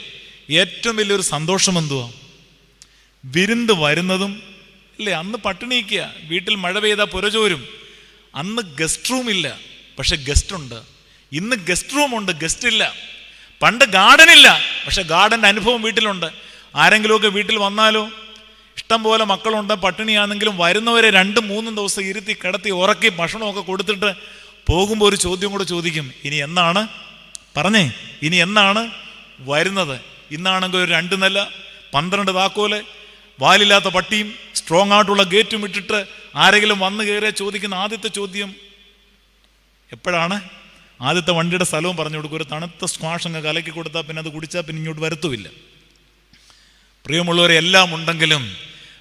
ഏറ്റവും വലിയൊരു സന്തോഷം എന്തുവാ? വിരുന്ന് വരുന്നതും ഇല്ലേ. അന്ന് പട്ടിണിക്കുക, വീട്ടിൽ മഴ പെയ്താൽ പുരചോരും. അന്ന് ഗസ്റ്റ് റൂം ഇല്ല, പക്ഷെ ഗസ്റ്റ് ഉണ്ട്. ഇന്ന് ഗസ്റ്റ് റൂം ഉണ്ട്, ഗസ്റ്റ് ഇല്ല. പണ്ട് ഗാർഡൻ ഇല്ല, പക്ഷെ ഗാർഡൻ്റെ അനുഭവം വീട്ടിലുണ്ട്. ആരെങ്കിലുമൊക്കെ വീട്ടിൽ വന്നാലോ, ഇഷ്ടം പോലെ മക്കളുണ്ട്, പട്ടിണിയാണെങ്കിലും വരുന്നവരെ 2-3 ദിവസം ഇരുത്തി കിടത്തി ഉറക്കി ഭക്ഷണമൊക്കെ കൊടുത്തിട്ട് പോകുമ്പോൾ ഒരു ചോദ്യം കൂടെ ചോദിക്കും, ഇനി എന്നാണ് പറഞ്ഞേ, ഇനി എന്നാണ് വരുന്നത്? ഇന്നാണെങ്കിൽ ഒരു 2 നില 12 താക്കോല്, വാലില്ലാത്ത പട്ടിയും സ്ട്രോങ് ആയിട്ടുള്ള ഗേറ്റും ഇട്ടിട്ട് ആരെങ്കിലും വന്നു കയറിയാൽ ചോദിക്കുന്ന ആദ്യത്തെ ചോദ്യം എപ്പോഴാണ്? ആദ്യത്തെ വണ്ടിയുടെ സ്ഥലവും പറഞ്ഞു കൊടുക്കും. ഒരു തണുത്ത സ്ക്വാഷ് അങ്ങ് കലക്കി കൊടുത്താൽ പിന്നെ അത് കുടിച്ചാൽ പിന്നെ ഇങ്ങോട്ട് വരത്തുമില്ല. പ്രിയമുള്ളവരെ, എല്ലാം ഉണ്ടെങ്കിലും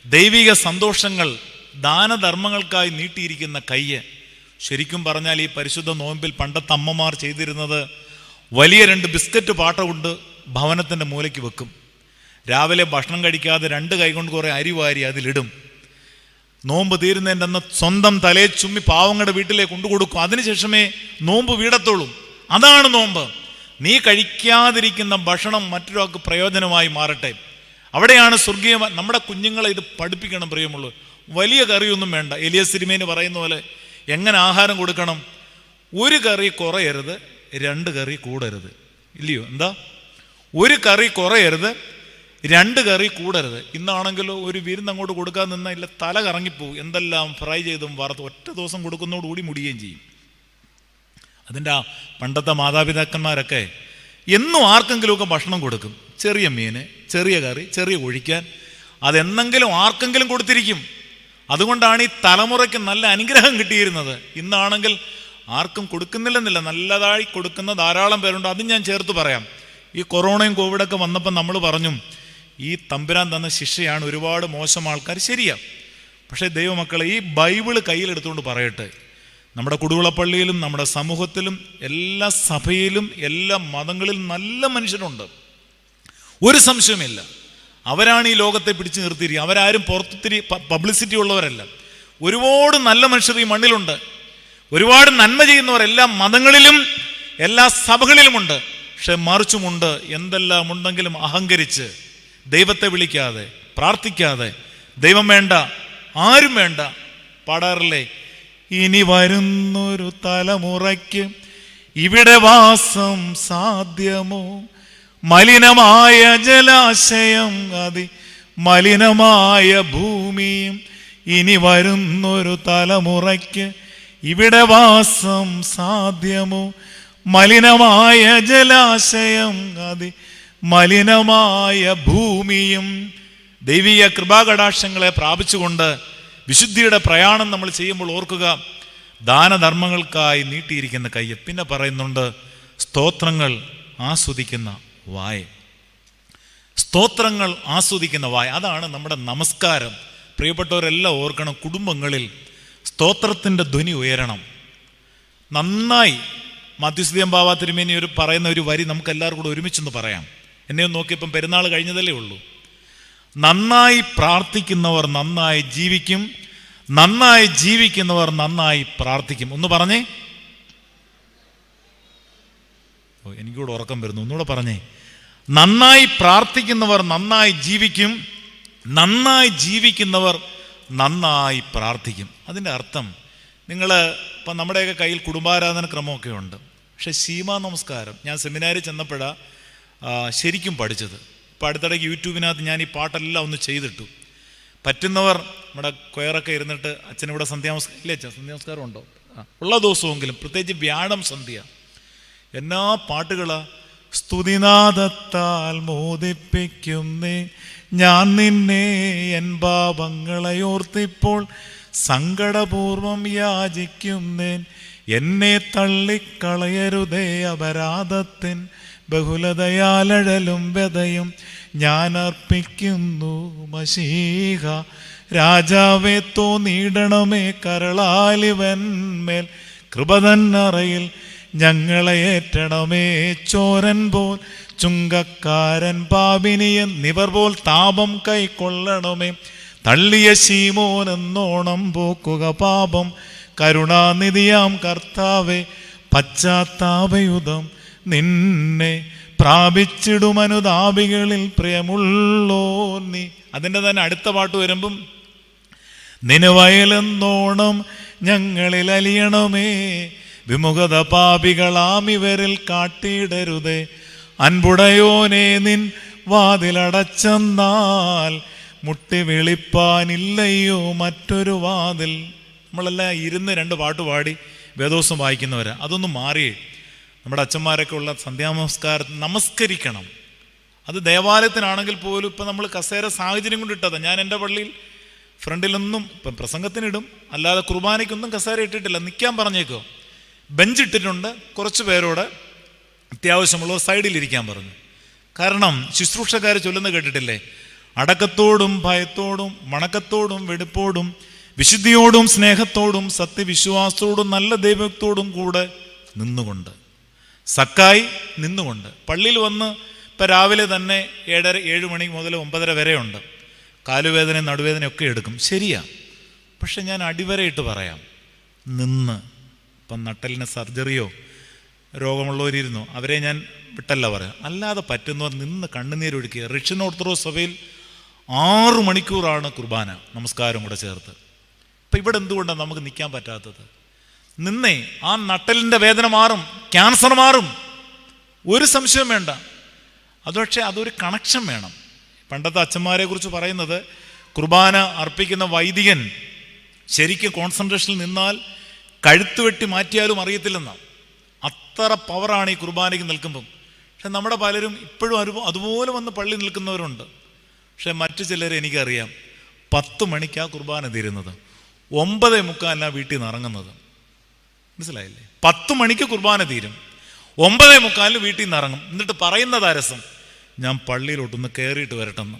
ദൈവിക സന്തോഷങ്ങൾ, ദാനധർമ്മങ്ങൾക്കായി നീട്ടിയിരിക്കുന്ന കയ്യ്. ശരിക്കും പറഞ്ഞാൽ ഈ പരിശുദ്ധ നോയമ്പിൽ പണ്ടത്തെ അമ്മമാർ ചെയ്തിരുന്നത്, വലിയ 2 ബിസ്ക്കറ്റ് പാട്ട കൊണ്ട് ഭവനത്തിൻ്റെ മൂലയ്ക്ക് വെക്കും. രാവിലെ ഭക്ഷണം കഴിക്കാതെ 2 കൈ കൊണ്ട് കുറേ അരി വാരി അതിലിടും. നോമ്പ് തീരുന്നതിൻ്റെ അന്ന് സ്വന്തം തലയെ ചുമ്മി പാവങ്ങളുടെ വീട്ടിലേക്ക് കൊണ്ടുകൊടുക്കും. അതിനുശേഷമേ നോമ്പ് വീടത്തുള്ളൂ. അതാണ് നോമ്പ്. നീ കഴിക്കാതിരിക്കുന്ന ഭക്ഷണം മറ്റൊരാൾക്ക് പ്രയോജനമായി മാറട്ടെ. അവിടെയാണ് സ്വർഗീയ. നമ്മുടെ കുഞ്ഞുങ്ങളെ ഇത് പഠിപ്പിക്കണം. പ്രിയമുള്ളൂ, വലിയ കറിയൊന്നും വേണ്ട. എലിയസ് തിരുമേനി പറയുന്ന പോലെ എങ്ങനെ ആഹാരം കൊടുക്കണം? 1 കറി കുറയരുത്, 2 കറി കൂടരുത്. ഇല്ലയോ? എന്താ? 1 കറി കുറയരുത്, 2 കറി കൂടരുത്. ഇന്നാണെങ്കിലോ ഒരു വിരുന്ന് അങ്ങോട്ട് കൊടുക്കാൻ നിന്നാൽ ഇല്ല, തല കറങ്ങിപ്പോവും. എന്തെല്ലാം ഫ്രൈ ചെയ്തും വറുത്ത് ഒറ്റ ദിവസം കൊടുക്കുന്നതോടുകൂടി മുടിയുകയും ചെയ്യും. അതിൻ്റെ പണ്ടത്തെ മാതാപിതാക്കന്മാരൊക്കെ എന്നും ആർക്കെങ്കിലുമൊക്കെ ഭക്ഷണം കൊടുക്കും. ചെറിയ മീന്, ചെറിയ കറി, ചെറിയ ഒഴിക്കാൻ, അതെന്നെങ്കിലും ആർക്കെങ്കിലും കൊടുത്തിരിക്കും. അതുകൊണ്ടാണ് ഈ തലമുറയ്ക്ക് നല്ല അനുഗ്രഹം കിട്ടിയിരുന്നത്. ഇന്നാണെങ്കിൽ ആർക്കും കൊടുക്കുന്നില്ലെന്നില്ല, നല്ലതായി കൊടുക്കുന്ന ധാരാളം പേരുണ്ട്. അതും ഞാൻ ചേർത്ത് പറയാം. ഈ കൊറോണയും കോവിഡൊക്കെ വന്നപ്പോൾ നമ്മൾ പറഞ്ഞു, ഈ തമ്പുരാൻ തന്ന ശിക്ഷയാണ് ഒരുപാട് മോശം ആൾക്കാർ. ശരിയാ. പക്ഷേ ദൈവമക്കളെ, ഈ ബൈബിള് കയ്യിലെടുത്തുകൊണ്ട് പറയട്ടെ, നമ്മുടെ കുടുകുളപ്പള്ളിയിലും നമ്മുടെ സമൂഹത്തിലും എല്ലാ സഭയിലും എല്ലാ മതങ്ങളിലും നല്ല മനുഷ്യരുണ്ട്, ഒരു സംശയമില്ല. അവരാണ് ഈ ലോകത്തെ പിടിച്ചു നിർത്തിയിരിക്കുക. അവരാരും പുറത്തിരി പബ്ലിസിറ്റി ഉള്ളവരല്ല. ഒരുപാട് നല്ല മനുഷ്യർ ഈ മണ്ണിലുണ്ട്. ഒരുപാട് നന്മ ചെയ്യുന്നവർ എല്ലാ മതങ്ങളിലും എല്ലാ സഭകളിലുമുണ്ട്. പക്ഷെ മറിച്ചുമുണ്ട്, എന്തെല്ലാം ഉണ്ടെങ്കിലും അഹങ്കരിച്ച് ദൈവത്തെ വിളിക്കാതെ പ്രാർത്ഥിക്കാതെ, ദൈവം വേണ്ട, ആരും വേണ്ട, പാടാറില്ലേ, ഇനി വരുന്നൊരു തലമുറയ്ക്ക് ഇവിടെ വാസം സാധ്യമോ? മലിനമായ ജലാശയം, മലിനമായ ഭൂമിയും, ഇനി വരുന്നൊരു തലമുറയ്ക്ക് ഇവിടെ വാസം സാധ്യമോ? മലിനമായ ജലാശയം, മലിനമായ ഭൂമിയും. ദൈവിക കൃപാകടാക്ഷങ്ങളെ പ്രാപിച്ചുകൊണ്ട് വിശുദ്ധിയുടെ പ്രയാണം നമ്മൾ ചെയ്യുമ്പോൾ ഓർക്കുക, ദാനധർമ്മങ്ങൾക്കായി നീട്ടിയിരിക്കുന്ന കൈ. പിന്നെ പറയുന്നുണ്ട് സ്തോത്രങ്ങൾ ആസ്വദിക്കുന്ന വായ. സ്തോത്രങ്ങൾ ആസ്വദിക്കുന്ന വായ, അതാണ് നമ്മുടെ നമസ്കാരം. പ്രിയപ്പെട്ടവരെല്ലാം ഓർക്കണം, കുടുംബങ്ങളിൽ സ്തോത്രത്തിൻ്റെ ധ്വനി ഉയരണം. നന്നായി മാത്യുസ്തിയം ബാവ തിരുമേനി പറയുന്ന ഒരു വരി നമുക്ക് എല്ലാവർക്കും കൂടെ ഒരുമിച്ചൊന്ന് പറയാം. എന്നെ ഒന്ന് നോക്കിയപ്പം പെരുന്നാൾ കഴിഞ്ഞതല്ലേ ഉള്ളൂ. നന്നായി പ്രാർത്ഥിക്കുന്നവർ നന്നായി ജീവിക്കും, നന്നായി ജീവിക്കുന്നവർ നന്നായി പ്രാർത്ഥിക്കും. ഒന്ന് പറഞ്ഞേ. എനിക്കൂടെ ഉറക്കം വരുന്നു, ഒന്നുകൂടെ പറഞ്ഞേ. നന്നായി പ്രാർത്ഥിക്കുന്നവർ നന്നായി ജീവിക്കും, നന്നായി ജീവിക്കുന്നവർ നന്നായി പ്രാർത്ഥിക്കും. അതിൻ്റെ അർത്ഥം, നിങ്ങൾ ഇപ്പം നമ്മുടെയൊക്കെ കയ്യിൽ കുടുംബാരാധന ക്രമമൊക്കെ ഉണ്ട്. പക്ഷേ ശീമാ നമസ്കാരം ഞാൻ സെമിനാരിൽ ചെന്നപ്പോഴാണ് ശരിക്കും പഠിച്ചത്. ഇപ്പം അടുത്തിടയ്ക്ക് യൂട്യൂബിനകത്ത് ഞാൻ ഈ പാട്ടെല്ലാം ഒന്ന് ചെയ്തിട്ടു. പറ്റുന്നവർ നമ്മുടെ കൊയറൊക്കെ ഇരുന്നിട്ട് അച്ഛനിവിടെ സന്ധ്യാനമസ്കാരം അച്ഛൻ സന്ധ്യാനമസ്കാരം ഉണ്ടോ? ഉള്ള ദിവസമെങ്കിലും, പ്രത്യേകിച്ച് വ്യാഴം സന്ധ്യ, എന്നാ പാട്ടുകളാ. സ്തുതിനാദത്താൽ മോദിപ്പിക്കുന്നേ ഞാൻ നിന്നെ, എൻ പാപങ്ങളെ ഓർത്തിപ്പോൾ സങ്കടപൂർവം യാചിക്കുന്നേൻ. എന്നെ തള്ളിക്കളയരുതേ അപരാധത്തിൻ ബഹുലതയാലഴലും വ്യതയും ഞാൻ അർപ്പിക്കുന്നു മശീഹ. രാജാവേ തോന്നിയിടണമേ കരളാലിവന്മേൽ, കൃപതന്നറയിൽ ഞങ്ങളെ ഏറ്റണമേ. ചോരൻ പോൽ ചുങ്കക്കാരൻ പാപിനിയൻ നിവർ പോൽ താപം കൈക്കൊള്ളണമേ. തള്ളിയ ശീമോൻ എന്നോണം പോക്കുക പാപം. കരുണാനിധിയാം കർത്താവേ പശ്ചാത്താപയുധം നിന്നെ പ്രാപിച്ചിടുമനുതാപികളിൽ പ്രിയമുള്ളോ നീ. അതിൻ്റെ തന്നെ അടുത്ത പാട്ട് വരുമ്പം നിനവയലെന്നോണം ഞങ്ങളിൽ അലിയണമേ. വിമുഖത പാപികളാം ഇവരിൽ കാട്ടിയിടരുതേ. അൻപുടയോനെ നിൻ വാതിലടച്ചെന്നാൽ മുട്ടി വിളിപ്പാനില്ലയോ മറ്റൊരു വാതിൽ. നമ്മളെല്ലാം ഇരുന്ന് 2 പാട്ട് പാടി വേദോസം വായിക്കുന്നവരാ. അതൊന്നും മാറിയേ. നമ്മുടെ അച്ഛന്മാരൊക്കെ ഉള്ള സന്ധ്യാനമസ്കാരം നമസ്കരിക്കണം. അത് ദേവാലയത്തിനാണെങ്കിൽ പോലും ഇപ്പം നമ്മൾ കസേര സാഹചര്യം കൊണ്ട് ഇട്ടതാണ്. ഞാൻ എൻ്റെ പള്ളിയിൽ ഫ്രണ്ടിലൊന്നും ഇപ്പം പ്രസംഗത്തിനിടും, അല്ലാതെ കുർബാനയ്ക്കൊന്നും കസേര ഇട്ടിട്ടില്ല. നിൽക്കാൻ പറഞ്ഞേക്കോ. ബെഞ്ച് ഇട്ടിട്ടുണ്ട്. കുറച്ച് പേരോട് അത്യാവശ്യമുള്ളവർ സൈഡിലിരിക്കാൻ പറഞ്ഞു. കാരണം ശുശ്രൂഷക്കാർ ചൊല്ലുന്ന കേട്ടിട്ടില്ലേ, അടക്കത്തോടും ഭയത്തോടും വണക്കത്തോടും വെടിപ്പോടും വിശുദ്ധിയോടും സ്നേഹത്തോടും സത്യവിശ്വാസത്തോടും നല്ല ദൈവത്തോടും കൂടെ നിന്നുകൊണ്ട്, സക്കായി നിന്നുകൊണ്ട്. പള്ളിയിൽ വന്ന് ഇപ്പം രാവിലെ തന്നെ 7 മണി മുതൽ 9:30 വരെ ഉണ്ട്. കാലുവേദന നടുവേദനയൊക്കെ എടുക്കും, ശരിയാ. പക്ഷെ ഞാൻ അടിവരയിട്ട് പറയാം, നിന്ന്. ഇപ്പം നട്ടലിന് സർജറിയോ രോഗമുള്ളവരിരുന്നോ അവരെ ഞാൻ വിട്ടല്ല പറയാം. അല്ലാതെ പറ്റുന്നവർ നിന്ന് കണ്ണുനീരൊഴുക്കിയ. റഷ്യൻ ഓർത്തഡോക്സ് സഭയിൽ 6 മണിക്കൂറാണ് കുർബാന നമസ്കാരം കൂടെ ചേർത്ത്. ഇപ്പം ഇവിടെ എന്തുകൊണ്ടാണ് നമുക്ക് നിൽക്കാൻ പറ്റാത്തത്? നിന്നേ ആ നട്ടലിൻ്റെ വേദന മാറും, ക്യാൻസർ മാറും, ഒരു സംശയം വേണ്ട. പക്ഷേ അതൊരു കണക്ഷൻ വേണം. പണ്ടത്തെ അച്ഛന്മാരെ കുറിച്ച് പറയുന്നത്, കുർബാന അർപ്പിക്കുന്ന വൈദികൻ ശരിക്കും കോൺസെൻട്രേഷനിൽ നിന്നാൽ കഴുത്ത് വെട്ടി മാറ്റിയാലും അറിയത്തില്ലെന്നാണ്. അത്ര പവറാണ് ഈ കുർബാനയ്ക്ക് നിൽക്കുമ്പം. പക്ഷെ നമ്മുടെ പലരും ഇപ്പോഴും അതുപോലെ വന്ന് പള്ളി നിൽക്കുന്നവരുണ്ട്. പക്ഷെ മറ്റു ചിലരെ എനിക്കറിയാം 10 മണിക്കാണ് കുർബാന തീരുന്നത്, 9:45 വീട്ടിൽ നിന്ന് ഇറങ്ങുന്നത്. മനസ്സിലായില്ലേ? 10 മണിക്ക് കുർബാന തീരും, 9:45 വീട്ടിൽ നിന്ന് ഇറങ്ങും. എന്നിട്ട് പറയുന്നത് രസം, ഞാൻ പള്ളിയിലോട്ടൊന്ന് കയറിയിട്ട് വരട്ടെന്ന്.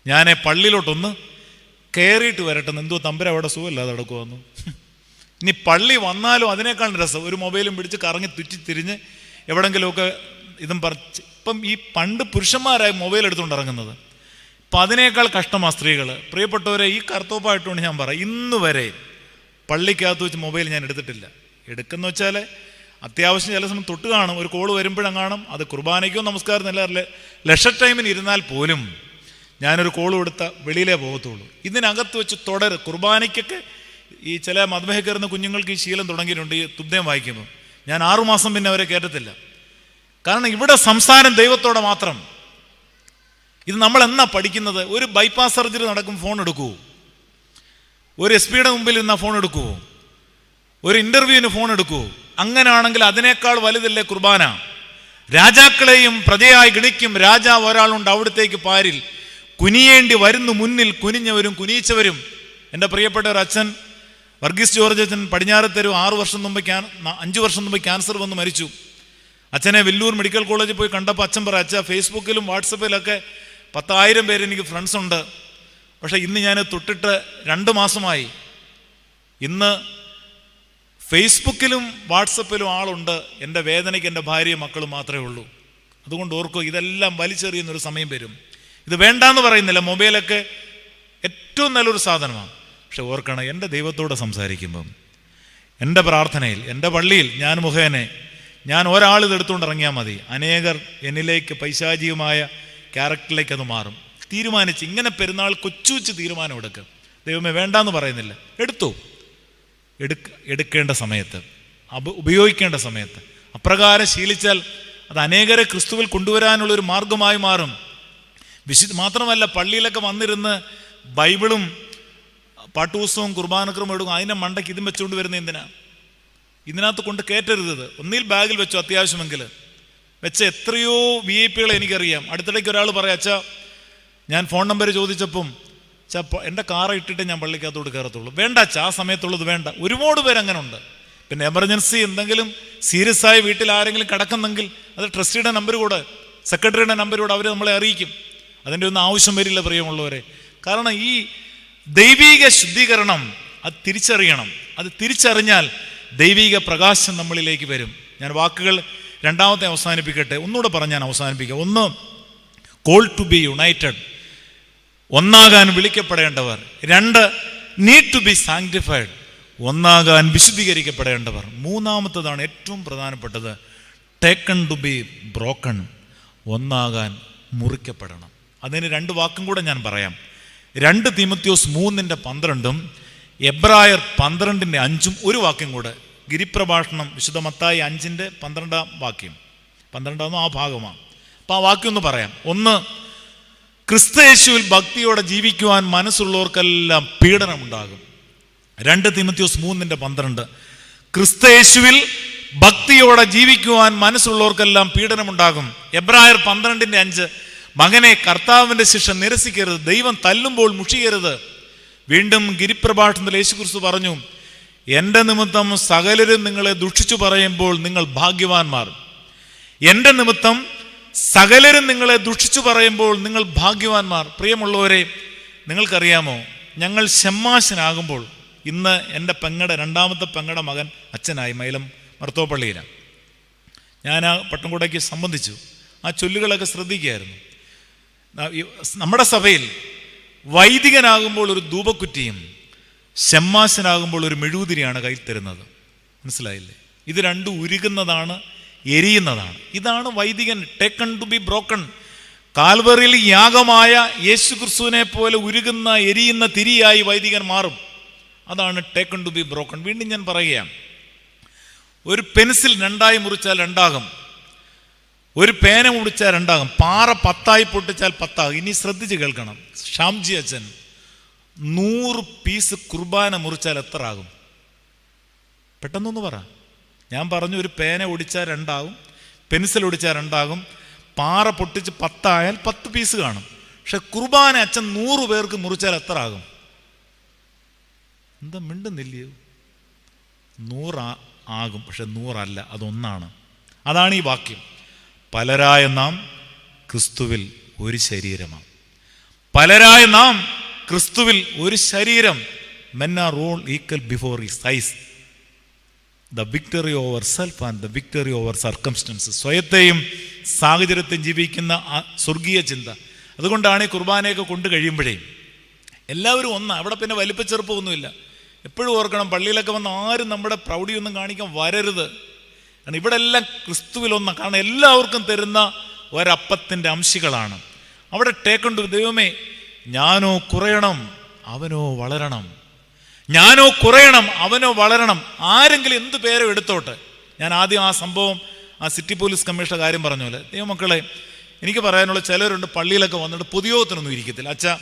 ഞാൻ പള്ളിയിലോട്ടൊന്ന് കയറിയിട്ട് വരട്ടെന്ന്. എന്തോ തമ്പുരാൻ അവിടെ സുഖമില്ലാതെ നടക്കുമെന്ന്. ഇനി പള്ളി വന്നാലും അതിനേക്കാൾ രസം ഒരു മൊബൈലും പിടിച്ച് കറങ്ങി തിരിഞ്ഞ് എവിടെങ്കിലുമൊക്കെ ഇതും പറിച്ച്. ഇപ്പം ഈ പണ്ട് പുരുഷന്മാരായി മൊബൈൽ എടുത്തുകൊണ്ട് ഇറങ്ങുന്നത്. ഇപ്പം അതിനേക്കാൾ കഷ്ടമാണ് സ്ത്രീകൾ. പ്രിയപ്പെട്ടവരെ, ഈ കർത്തോപ്പായിട്ടുകൊണ്ട് ഞാൻ പറയാം, ഇന്ന് വരെ പള്ളിക്കകത്ത് വെച്ച് മൊബൈൽ ഞാൻ എടുത്തിട്ടില്ല. എടുക്കുന്ന വെച്ചാൽ അത്യാവശ്യം ചില സമയം തൊട്ട് കാണും, ഒരു കോള് വരുമ്പോഴെങ്ങാനും. അത് കുർബാനയ്ക്കോ നമസ്കാരം നല്ല ലക്ഷ ടൈമിന് ഇരുന്നാൽ പോലും ഞാനൊരു കോള് കൊടുത്ത വെളിയിലേ പോകത്തുള്ളൂ. ഇതിനകത്ത് വെച്ച് കുർബാനയ്ക്കൊക്കെ ഈ ചില മദ്ബഹ കയറുന്ന കുഞ്ഞുങ്ങൾക്ക് ഈ ശീലം തുടങ്ങിയിട്ടുണ്ട്. ഈ തുബ്ദയം വായിക്കുമ്പോൾ ഞാൻ 6 മാസം പിന്നെ അവരെ കയറ്റത്തില്ല. കാരണം ഇവിടെ സംസാരം ദൈവത്തോടെ മാത്രം. ഇത് നമ്മൾ എന്നാ പഠിക്കുന്നത്? ഒരു ബൈപ്പാസ് സർജറി നടക്കും ഫോൺ എടുക്കുമോ? ഒരു SP-യുടെ മുമ്പിൽ നിന്നാ ഫോൺ എടുക്കുമോ? ഒരു ഇന്റർവ്യൂവിന് ഫോൺ എടുക്കുമോ? അങ്ങനെയാണെങ്കിൽ അതിനേക്കാൾ വലുതല്ലേ കുർബാന? രാജാക്കളെയും പ്രജയായി ഗണിക്കും രാജാവ് ഒരാളുണ്ട് അവിടത്തേക്ക് പാരിൽ. കുനിയേണ്ടി വരുന്നു മുന്നിൽ കുനിഞ്ഞവരും കുനിയിച്ചവരും. എൻ്റെ പ്രിയപ്പെട്ട ഒരു അച്ഛൻ വർഗീസ് ജോർജ് അച്ഛൻ പടിഞ്ഞാറത്തെരു 5 വർഷം മുമ്പ് ക്യാൻസർ വന്ന് മരിച്ചു. അച്ഛനെ വെല്ലൂർ മെഡിക്കൽ കോളേജിൽ പോയി കണ്ടപ്പോൾ അച്ഛൻ പറ, അച്ഛാ ഫേസ്ബുക്കിലും വാട്സപ്പിലൊക്കെ 10,000 പേര് എനിക്ക് ഫ്രണ്ട്സ് ഉണ്ട്, പക്ഷേ ഇന്ന് ഞാൻ തൊട്ടിട്ട് 2 മാസമായി. ഇന്ന് ഫേസ്ബുക്കിലും വാട്സപ്പിലും ആളുണ്ട്, എൻ്റെ വേദനയ്ക്ക് എൻ്റെ ഭാര്യയും മക്കളും മാത്രമേ ഉള്ളൂ. അതുകൊണ്ട് ഓർക്കോ, ഇതെല്ലാം വലിച്ചെറിയുന്നൊരു സമയം വരും. ഇത് വേണ്ടാന്ന് പറയുന്നില്ല, മൊബൈലൊക്കെ ഏറ്റവും നല്ലൊരു സാധനമാണ്. പക്ഷെ ഓർക്കണം, എൻ്റെ ദൈവത്തോട് സംസാരിക്കുമ്പം, എൻ്റെ പ്രാർത്ഥനയിൽ, എൻ്റെ പള്ളിയിൽ ഞാൻ മുഖേനെ ഞാൻ ഒരാൾ ഇതെടുത്തുകൊണ്ട് ഇറങ്ങിയാൽ മതി, അനേകർ എന്നിലേക്ക് പൈശാചികമായ ക്യാരക്ടറിലേക്ക് അത് മാറും. തീരുമാനിച്ച് ഇങ്ങനെ പെരുന്നാൾ കൊച്ചു തീരുമാനം എടുക്കുക. ദൈവമേ വേണ്ടാന്ന് പറയുന്നില്ല, എടുക്കേണ്ട സമയത്ത്, ഉപയോഗിക്കേണ്ട സമയത്ത്. അപ്രകാരം ശീലിച്ചാൽ അത് അനേകരെ ക്രിസ്തുവിൽ കൊണ്ടുവരാനുള്ളൊരു മാർഗമായി മാറും. മാത്രമല്ല, പള്ളിയിലൊക്കെ വന്നിരുന്ന് ബൈബിളും പാട്ടുപുസ്തകവും കുർബാനക്രമം എടുക്കും, അതിൻ്റെ മണ്ടയ്ക്ക് ഇതും വെച്ചുകൊണ്ട് വരുന്ന എന്തിനാ? ഇതിനകത്ത് കൊണ്ട് കയറ്റരുത്. ഒന്നിൽ ബാഗിൽ വെച്ചോ, അത്യാവശ്യമെങ്കിൽ വെച്ച എത്രയോ VIP എനിക്കറിയാം. അടുത്തിടയ്ക്ക് ഒരാൾ പറയാം, അച്ഛാ ഞാൻ ഫോൺ നമ്പർ ചോദിച്ചപ്പം, അച്ഛാ എൻ്റെ കാറ് ഇട്ടിട്ട് ഞാൻ പള്ളിക്കകത്തോട് കയറത്തുള്ളൂ. വേണ്ട അച്ഛാ, ആ സമയത്തുള്ളത് വേണ്ട. ഒരുപാട് പേര് അങ്ങനെ ഉണ്ട്. പിന്നെ എമർജൻസി എന്തെങ്കിലും സീരിയസ് ആയി വീട്ടിൽ ആരെങ്കിലും കിടക്കുന്നെങ്കിൽ അത് ട്രസ്റ്റിയുടെ നമ്പർ കൂടെ, സെക്രട്ടറിയുടെ നമ്പർ കൂടെ അവർ നമ്മളെ അറിയിക്കും. അതിൻ്റെ ഒന്നും ആവശ്യം വരില്ല പ്രിയമുള്ളവരെ. കാരണം ഈ ദൈവീക ശുദ്ധീകരണം അത് തിരിച്ചറിയണം. അത് തിരിച്ചറിഞ്ഞാൽ ദൈവിക പ്രകാശം നമ്മളിലേക്ക് വരും. ഞാൻ വാക്കുകൾ രണ്ടാമത്തെ അവസാനിപ്പിക്കട്ടെ, ഒന്നുകൂടെ പറഞ്ഞ് ഞാൻ അവസാനിപ്പിക്കാം. 1, കോൾ ടു ബി യുണൈറ്റഡ്, ഒന്നാകാൻ വിളിക്കപ്പെടേണ്ടവർ. 2, നീഡ് ടു ബി സാങ്ക്ടിഫൈഡ്, ഒന്നാകാൻ വിശുദ്ധീകരിക്കപ്പെടേണ്ടവർ. മൂന്നാമത്തതാണ് ഏറ്റവും പ്രധാനപ്പെട്ടത്, ടേക്കൺ ടു ബി ബ്രോക്കൺ, ഒന്നാകാൻ മുറിക്കപ്പെടണം. അതിന് 2 വാക്കും കൂടെ ഞാൻ പറയാം. 2 തീമോത്തിയോസ് 3:12 എബ്രായർ 12:5 ഒരു വാക്യം കൂടെ. ഗിരിപ്രഭാഷണം വിശുദ്ധ മത്തായി 5:12 12 ആ ഭാഗമാണ്. അപ്പം ആ വാക്യം ഒന്ന് പറയാം. 1, ക്രിസ്തുയേശുവിൽ ഭക്തിയോടെ ജീവിക്കുവാൻ മനസ്സുള്ളവർക്കെല്ലാം പീഡനമുണ്ടാകും. 2 തീമോത്തിയോസ് 3:12 ക്രിസ്തുയേശുവിൽ ഭക്തിയോടെ ജീവിക്കുവാൻ മനസ്സുള്ളവർക്കെല്ലാം പീഡനമുണ്ടാകും. എബ്രായർ 12:5 മകനെ, കർത്താവിൻ്റെ ശിക്ഷ നിരസിക്കരുത്, ദൈവം തല്ലുമ്പോൾ മുഷിയരുത്. വീണ്ടും ഗിരിപ്രഭാഷണത്തിൽ യേശുക്രിസ്തു പറഞ്ഞു, എൻ്റെ നിമിത്തം സകലരും നിങ്ങളെ ദുഷിച്ചു പറയുമ്പോൾ നിങ്ങൾ ഭാഗ്യവാന്മാർ. എൻ്റെ നിമിത്തം സകലരും നിങ്ങളെ ദുഷിച്ചു പറയുമ്പോൾ നിങ്ങൾ ഭാഗ്യവാന്മാർ. പ്രിയമുള്ളവരെ, നിങ്ങൾക്കറിയാമോ, ഞങ്ങൾ ഷമ്മാശനാകുമ്പോൾ, ഇന്ന് എൻ്റെ രണ്ടാമത്തെ പെങ്ങടെ മകൻ അച്ഛനായി മൈലം മർത്തോപ്പള്ളിയിലാണ്. ഞാൻ ആ പട്ടംകോട്ടയ്ക്ക് സംബന്ധിച്ചു. ആ ചൊല്ലുകളൊക്കെ ശ്രദ്ധിക്കുകയായിരുന്നു. നമ്മുടെ സഭയിൽ വൈദികനാകുമ്പോൾ ഒരു ധൂപക്കുറ്റിയും ഷമ്മാശനാകുമ്പോൾ ഒരു മെഴുകുതിരിയാണ് കയ്യിൽ തരുന്നത്. മനസ്സിലായില്ലേ? ഇത് രണ്ടും ഉരുകുന്നതാണ്, എരിയുന്നതാണ്. ഇതാണ് വൈദികൻ. Taken to be broken. കാൽവറിയിൽ യാഗമായ യേശു ക്രിസ്തുവിനെ പോലെ ഉരുകുന്ന എരിയുന്ന തിരിയായി വൈദികൻ മാറും. അതാണ് ടേക്കൺ ടു ബി ബ്രോക്കൺ. വീണ്ടും ഞാൻ പറയുകയാണ്, ഒരു പെൻസിൽ 2 മുറിച്ചാൽ 2 ഒരു പേന മുറിച്ചാൽ 2 പാറ 10 പൊട്ടിച്ചാൽ 10. ഇനി ശ്രദ്ധിച്ച് കേൾക്കണം. ഷാംജി അച്ഛൻ 100 പീസ് കുർബാന മുറിച്ചാൽ എത്ര ആകും? പെട്ടെന്നൊന്ന് പറ. ഞാൻ പറഞ്ഞു, ഒരു പേന ഒടിച്ചാൽ 2, പെൻസിൽ ഒടിച്ചാൽ 2, പാറ പൊട്ടിച്ച് 10 ആയാൽ 10 പീസ് കാണും. പക്ഷെ കുർബാന അച്ഛൻ 100 പേർക്ക് മുറിച്ചാൽ എത്ര ആകും? എന്താ മിണ്ടുന്നില്ലയോ? 100 ആകും, പക്ഷെ 100 അല്ല, അതൊന്നാണ്. അതാണ് ഈ വാക്യം. പലരായ നാം ക്രിസ്തുവിൽ ഒരു ശരീരമാണ്. പലരായ നാം ക്രിസ്തുവിൽ ഒരു ശരീരം. Men are all equal before his eyes. The victory over self and the victory over circumstances. സ്വയത്തെയും സാഹചര്യത്തെയും ജീവിക്കുന്ന ആ സ്വർഗീയ ചിന്ത. അതുകൊണ്ടാണ് ഈ കുർബാനയൊക്കെ കൊണ്ട് കഴിയുമ്പോഴേ എല്ലാവരും ഒന്നാണ്. അവിടെ പിന്നെ വലിപ്പച്ചെറുപ്പമൊന്നുമില്ല. എപ്പോഴും ഓർക്കണം, പള്ളിയിലൊക്കെ വന്ന് ആരും നമ്മുടെ പ്രൗഢിയൊന്നും കാണിക്കാൻ വരരുത്. കാരണം ഇവിടെ എല്ലാം ക്രിസ്തുവിലൊന്ന. കാരണം എല്ലാവർക്കും തരുന്ന ഒരപ്പത്തിൻ്റെ അംശികളാണ്. അവിടെ ടേക്കണ്ടു. ദൈവമേ, ഞാനോ കുറയണം അവനോ വളരണം, ഞാനോ കുറയണം അവനോ വളരണം. ആരെങ്കിലും എന്ത് പേരോ എടുത്തോട്ടെ. ഞാൻ ആദ്യം ആ സംഭവം, ആ സിറ്റി പോലീസ് കമ്മീഷണർ കാര്യം പറഞ്ഞ പോലെ, ദൈവമക്കളെ, എനിക്ക് പറയാനുള്ള ചിലരുണ്ട് പള്ളിയിലൊക്കെ വന്നിട്ട് പൊതുയോഗത്തിനൊന്നും ഇരിക്കത്തില്ല. അച്ഛാ,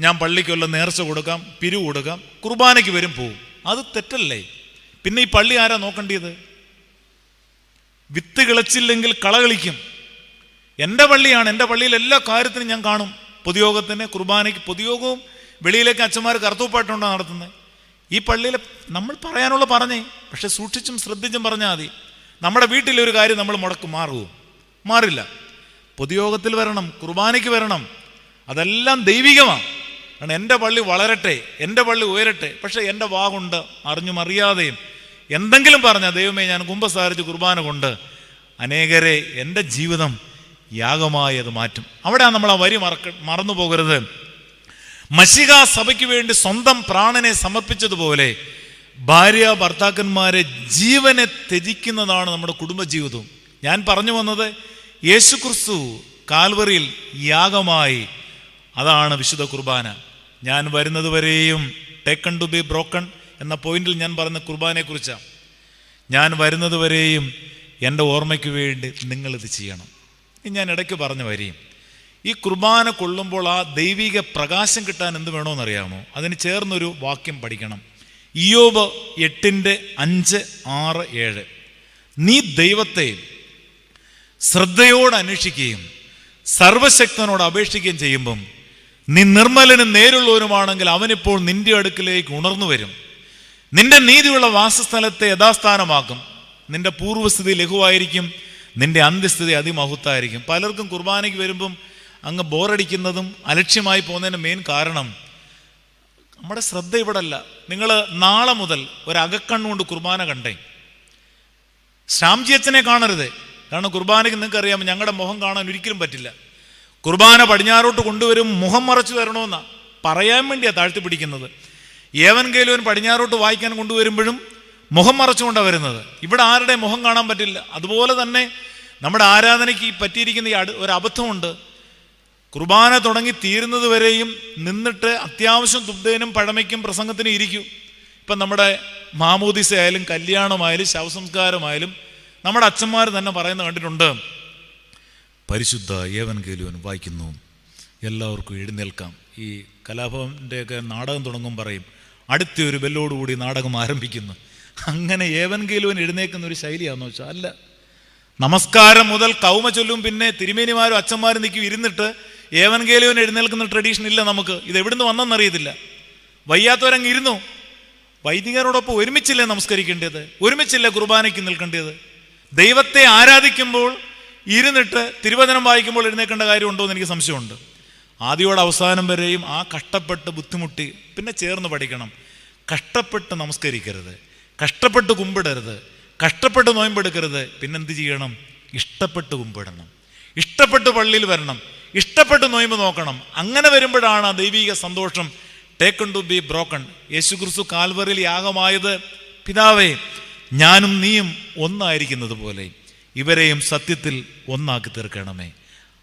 ഞാൻ പള്ളിക്ക് വല്ല നേർച്ച കൊടുക്കാം, പിരിവ് കൊടുക്കാം, കുർബാനയ്ക്ക് വരും പോവും. അത് തെറ്റല്ലേ? പിന്നെ ഈ പള്ളി ആരാ നോക്കേണ്ടത്? വിത്ത് കിളച്ചില്ലെങ്കിൽ കള കളിക്കും. എൻ്റെ പള്ളിയാണ്, എൻ്റെ പള്ളിയിൽ എല്ലാ കാര്യത്തിനും ഞാൻ കാണും. പൊതുയോഗത്തിന്, കുർബാനയ്ക്ക്. പൊതുയോഗവും വെളിയിലേക്ക് അച്ഛന്മാർ കറുത്തൂപ്പായിട്ടുണ്ടോ നടത്തുന്നത്? ഈ പള്ളിയിൽ നമ്മൾ പറയാനുള്ള പറഞ്ഞേ, പക്ഷെ സൂക്ഷിച്ചും ശ്രദ്ധിച്ചും പറഞ്ഞാൽ മതി. നമ്മുടെ വീട്ടിലൊരു കാര്യം നമ്മൾ മാറില്ല. പൊതുയോഗത്തിൽ വരണം, കുർബാനയ്ക്ക് വരണം, അതെല്ലാം ദൈവികമാണ്. കാരണം എൻ്റെ പള്ളി വളരട്ടെ, എൻ്റെ പള്ളി ഉയരട്ടെ. പക്ഷെ എൻ്റെ വാ കൊണ്ട് അറിഞ്ഞും അറിയാതെയും എന്തെങ്കിലും പറഞ്ഞാൽ ദൈവമേ ഞാൻ കുമ്പസാരിച്ച് കുർബാന കൊണ്ട് അനേകരെ എൻ്റെ ജീവിതം യാഗമായി അത് മാറ്റും. അവിടെയാണ് നമ്മൾ ആ വരി മറന്നു പോകരുത്. മശിഹ സഭയ്ക്ക് വേണ്ടി സ്വന്തം പ്രാണനെ സമർപ്പിച്ചതുപോലെ ഭാര്യ ഭർത്താക്കന്മാരെ ജീവനെ ത്യജിക്കുന്നതാണ് നമ്മുടെ കുടുംബജീവിതവും. ഞാൻ പറഞ്ഞു വന്നത് യേശുക്രിസ്തു കാൽവറിയിൽ യാഗമായി, അതാണ് വിശുദ്ധ കുർബാന. ഞാൻ വരുന്നത് വരെയും ടേക്കൺ ടു ബി ബ്രോക്കൺ എന്ന പോയിന്റിൽ ഞാൻ പറഞ്ഞ കുർബാനയെക്കുറിച്ചാണ്. ഞാൻ വരുന്നത് വരെയും എൻ്റെ ഓർമ്മയ്ക്ക് വേണ്ടി നിങ്ങളിത് ചെയ്യണം. ഞാൻ ഇടയ്ക്ക് പറഞ്ഞു വരികയും ഈ കുർബാന കൊള്ളുമ്പോൾ ആ ദൈവിക പ്രകാശം കിട്ടാൻ എന്ത് വേണമെന്നറിയാമോ? അതിന് ചേർന്നൊരു വാക്യം പഠിക്കണം. ഇയ്യോബ് 8:5, 6, 7. നീ ദൈവത്തെ ശ്രദ്ധയോട് അന്വേഷിക്കുകയും സർവശക്തനോട് അപേക്ഷിക്കുകയും ചെയ്യുമ്പം നീ നിർമ്മലനും നേരുള്ളവനുമാണെങ്കിൽ അവനിപ്പോൾ നിന്റെ അടുക്കിലേക്ക് ഉണർന്നു വരും. നിന്റെ നീതിയുള്ള വാസസ്ഥലത്തെ യഥാസ്ഥാനമാക്കും. നിന്റെ പൂർവ്വസ്ഥിതി ലഘുവായിരിക്കും, നിന്റെ അന്ത്യസ്ഥിതി അതിമഹത്തായിരിക്കും. പലർക്കും കുർബാനയ്ക്ക് വരുമ്പം അങ്ങ് ബോറടിക്കുന്നതും അലക്ഷ്യമായി പോകുന്നതിൻ്റെ മെയിൻ കാരണം നമ്മുടെ ശ്രദ്ധ ഇവിടെ അല്ല. നിങ്ങൾ നാളെ മുതൽ ഒരകക്കണ്ണുകൊണ്ട് കുർബാന കണ്ടേ. ശ്യാംജി അച്ഛനെ കാണരുത്. കാരണം കുർബാനയ്ക്ക് നിങ്ങൾക്കറിയാം ഞങ്ങളുടെ മുഖം കാണാൻ ഒരിക്കലും പറ്റില്ല. കുർബാന പടിഞ്ഞാറോട്ട് കൊണ്ടുവരും, മുഖം മറച്ചു വരണമെന്നാണ് പറയാൻ വേണ്ടിയാണ് താഴ്ത്തി പിടിക്കുന്നത്. ഏവൻഗേലുവൻ പടിഞ്ഞാറോട്ട് വായിക്കാൻ കൊണ്ടുവരുമ്പോഴും മുഖം മറച്ചുകൊണ്ടാണ് വരുന്നത്. ഇവിടെ ആരുടെ മുഖം കാണാൻ പറ്റില്ല. അതുപോലെ തന്നെ നമ്മുടെ ആരാധനയ്ക്ക് പറ്റിയിരിക്കുന്ന ഒരു അബദ്ധമുണ്ട്. കുർബാന തുടങ്ങി തീരുന്നത് വരെയും നിന്നിട്ട് അത്യാവശ്യം തുബ്ദേനും പഴമയ്ക്കും പ്രസംഗത്തിനും ഇരിക്കും. ഇപ്പം നമ്മുടെ മാമോദിസ ആയാലും കല്യാണമായാലും ശവസംസ്കാരമായാലും നമ്മുടെ അച്ഛന്മാർ തന്നെ പറയുന്നത് കണ്ടിട്ടുണ്ട്. പരിശുദ്ധ ഏവൻഗേലുവൻ വായിക്കുന്നു, എല്ലാവർക്കും എഴുന്നേൽക്കാം. ഈ കലാഭവൻ്റെയൊക്കെ നാടകം തുടങ്ങും പറയും അടുത്തൊരു ബെല്ലോടുകൂടി നാടകം ആരംഭിക്കുന്നു. അങ്ങനെ ഏവൻഗേലുവൻ എഴുന്നേൽക്കുന്ന ഒരു ശൈലിയാണെന്ന് വെച്ചാൽ അല്ല. നമസ്കാരം മുതൽ കൗമ ചൊല്ലും, പിന്നെ തിരുമേനിമാരും അച്ഛന്മാരും നിൽക്കും ഇരുന്നിട്ട് ഏവൻഗേലുവൻ എഴുന്നേൽക്കുന്ന ട്രഡീഷൻ ഇല്ല നമുക്ക്. ഇത് എവിടുന്ന് വന്നെന്നറിയത്തില്ല. വയ്യാത്തവരങ്ങ് ഇരുന്നു. വൈദികരോടൊപ്പം ഒരുമിച്ചില്ലേ നമസ്കരിക്കേണ്ടത്, ഒരുമിച്ചില്ലേ കുർബാനയ്ക്ക് നിൽക്കേണ്ടത്. ദൈവത്തെ ആരാധിക്കുമ്പോൾ ഇരുന്നിട്ട് തിരുവചനം വായിക്കുമ്പോൾ എഴുന്നേൽക്കേണ്ട കാര്യമുണ്ടോ എന്ന് എനിക്ക് സംശയമുണ്ട്. ആദ്യോടെ അവസാനം വരെയും ആ കഷ്ടപ്പെട്ട് ബുദ്ധിമുട്ടി പിന്നെ ചേർന്ന് പഠിക്കണം. കഷ്ടപ്പെട്ട് നമസ്കരിക്കരുത്, കഷ്ടപ്പെട്ട് കുമ്പിടരുത്, കഷ്ടപ്പെട്ട് നോയമ്പെടുക്കരുത്. പിന്നെന്ത് ചെയ്യണം? ഇഷ്ടപ്പെട്ട് കുമ്പിടണം, ഇഷ്ടപ്പെട്ട് പള്ളിയിൽ വരണം, ഇഷ്ടപ്പെട്ട് നോയമ്പ് നോക്കണം. അങ്ങനെ വരുമ്പോഴാണ് ആ ദൈവിക സന്തോഷം ടേക്കൺ ടു ബി ബ്രോക്കൺ. യേശുക്രിസ്തു കാൽവറിയിൽ യാഗമായത് പിതാവേ ഞാനും നീയും ഒന്നായിരിക്കുന്നത് പോലെ ഇവരെയും സത്യത്തിൽ ഒന്നാക്കി തീർക്കണമേ.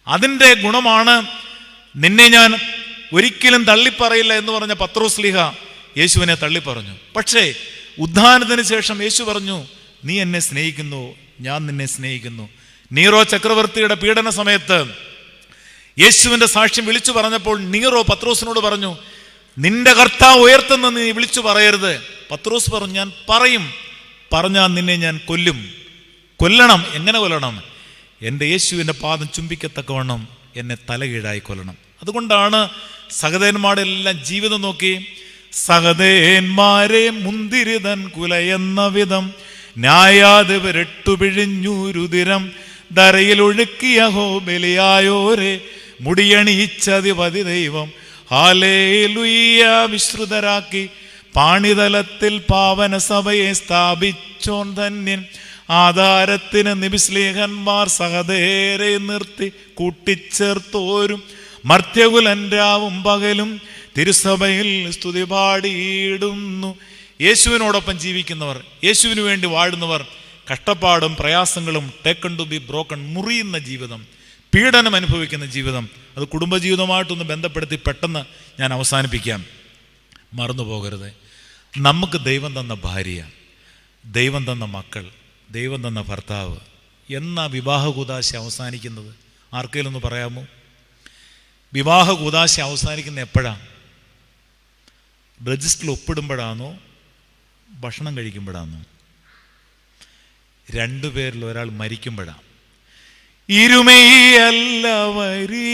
അതിൻ്റെ ഗുണമാണ് നിന്നെ ഞാൻ ഒരിക്കലും തള്ളിപ്പറയില്ല എന്ന് പറഞ്ഞ പത്രോസ്ലീഹ യേശുവിനെ തള്ളിപ്പറഞ്ഞു. പക്ഷേ ഉദ്ധാനത്തിന് ശേഷം യേശു പറഞ്ഞു, നീ എന്നെ സ്നേഹിക്കുന്നു, ഞാൻ നിന്നെ സ്നേഹിക്കുന്നു. നീറോ ചക്രവർത്തിയുടെ പീഡന സമയത്ത് യേശുവിൻ്റെ സാക്ഷ്യം വിളിച്ചു പറഞ്ഞപ്പോൾ നീറോ പത്രോസിനോട് പറഞ്ഞു, നിന്റെ കർത്താവ് ഉയർത്തുന്ന നീ വിളിച്ചു പറയരുത്. പത്രോസ് പറഞ്ഞു, ഞാൻ പറയും, പറഞ്ഞാൽ നിന്നെ ഞാൻ കൊല്ലണം. എങ്ങനെ കൊല്ലണം? എൻ്റെ യേശുവിൻ്റെ പാദം ചുംബിക്കത്തക്കവണ്ണം എന്നെ തലകീഴായി കൊല്ലണം. അതുകൊണ്ടാണ് സഹദേന്മാരുടെ എല്ലാം ജീവിതം നോക്കി. സഹദേന്മാരെ മുന്തിരിതൻ കുലയെന്ന വിധം ന്യായാധിപരെട്ടു പിഴിഞ്ഞൂരുതിരം ധരയിൽ ഒഴുക്കിയ ഹോബലിയായോരെ മുടിയണിയിച്ചതിപതി ദൈവം ഹാലേലുയ്യ വിശ്രുതരാക്കി പാണിതലത്തിൽ പാവന സഭയെ സ്ഥാപിച്ചോൻ ധന്യൻ. ആധാരത്തിന് നിബിസ്ലീഹന്മാർ സഹദേരെ നിർത്തി കൂട്ടിച്ചേർത്തോരും മർത്യകുലൻ രാവും പകലും തിരുസഭയിൽ സ്തുതി പാടിയിടുന്നു. യേശുവിനോടൊപ്പം ജീവിക്കുന്നവർ, യേശുവിന് വേണ്ടി വാഴുന്നവർ കഷ്ടപ്പാടും പ്രയാസങ്ങളും ടേക്കൺ ടു ബി ബ്രോക്കൺ, മുറിയുന്ന ജീവിതം, പീഡനം അനുഭവിക്കുന്ന ജീവിതം, അത് കുടുംബജീവിതമായിട്ടൊന്ന് ബന്ധപ്പെടുത്തി പെട്ടെന്ന് ഞാൻ അവസാനിപ്പിക്കാം. മറന്നു പോകരുത്, നമുക്ക് ദൈവം തന്ന ഭാര്യ, ദൈവം തന്ന മക്കൾ, ദൈവം തന്ന ഭർത്താവ്. എന്നാ വിവാഹ കൂദാശ അവസാനിക്കുന്നത്? ആർക്കെങ്കിലും ഒന്ന് പറയാമോ? വിവാഹ കൂദാശ അവസാനിക്കുന്ന എപ്പോഴാണ്? രജിസ്റ്ററിൽ ഒപ്പിടുമ്പോഴാണോ ഭക്ഷണം കഴിക്കുമ്പോഴാണോ? രണ്ടുപേരിൽ ഒരാൾ മരിക്കുമ്പോഴാണ്. ഇരുമയല്ല വരി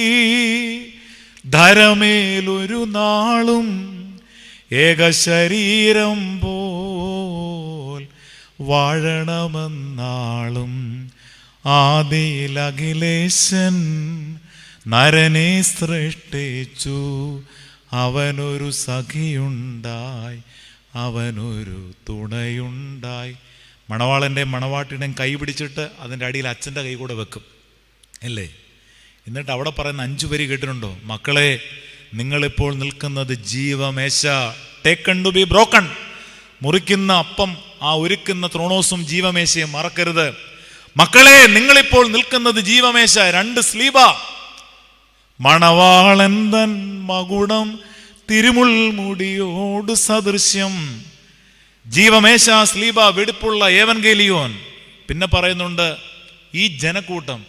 ധരമേലൊരു നാളും ഏകശരീരം പോൽ വാഴണമെന്നാളും ആദിയിൽ അഖിലേശൻ നരനെ സൃഷ്ടിച്ചു. അവനൊരു സഖിയുണ്ടായി, അവനൊരു തുണയുണ്ടായി. മണവാളൻ്റെ മണവാട്ടിയുടെയും കൈ പിടിച്ചിട്ട് അതിൻ്റെ അടിയിൽ അച്ഛൻ്റെ കൈ കൂടെ വെക്കും അല്ലേ? എന്നിട്ട് അവിടെ പറയുന്ന 5 വരി കേട്ടിട്ടുണ്ടോ? മക്കളെ, നിങ്ങളിപ്പോൾ നിൽക്കുന്നത് ജീവമേശ, ടേക്കൺ ടു ബി ബ്രോക്കൺ. മുറിക്കുന്ന അപ്പം, ആ ഒരുക്കുന്ന ത്രോണോസും ജീവമേശയും മറക്കരുത്. മക്കളെ, നിങ്ങളിപ്പോൾ നിൽക്കുന്നത് ജീവമേശ. 2 സ്ലീബ. മണവാളൻ തൻ മകുടം തിരുമുൾമുടിയോട് സദൃശ്യം. ജീവമേശ, സ്ലീബ, വെടിപ്പുള്ള ഏവൻഗേലിയോൻ. പിന്നെ പറയുന്നുണ്ട്, ഈ ജനക്കൂട്ടം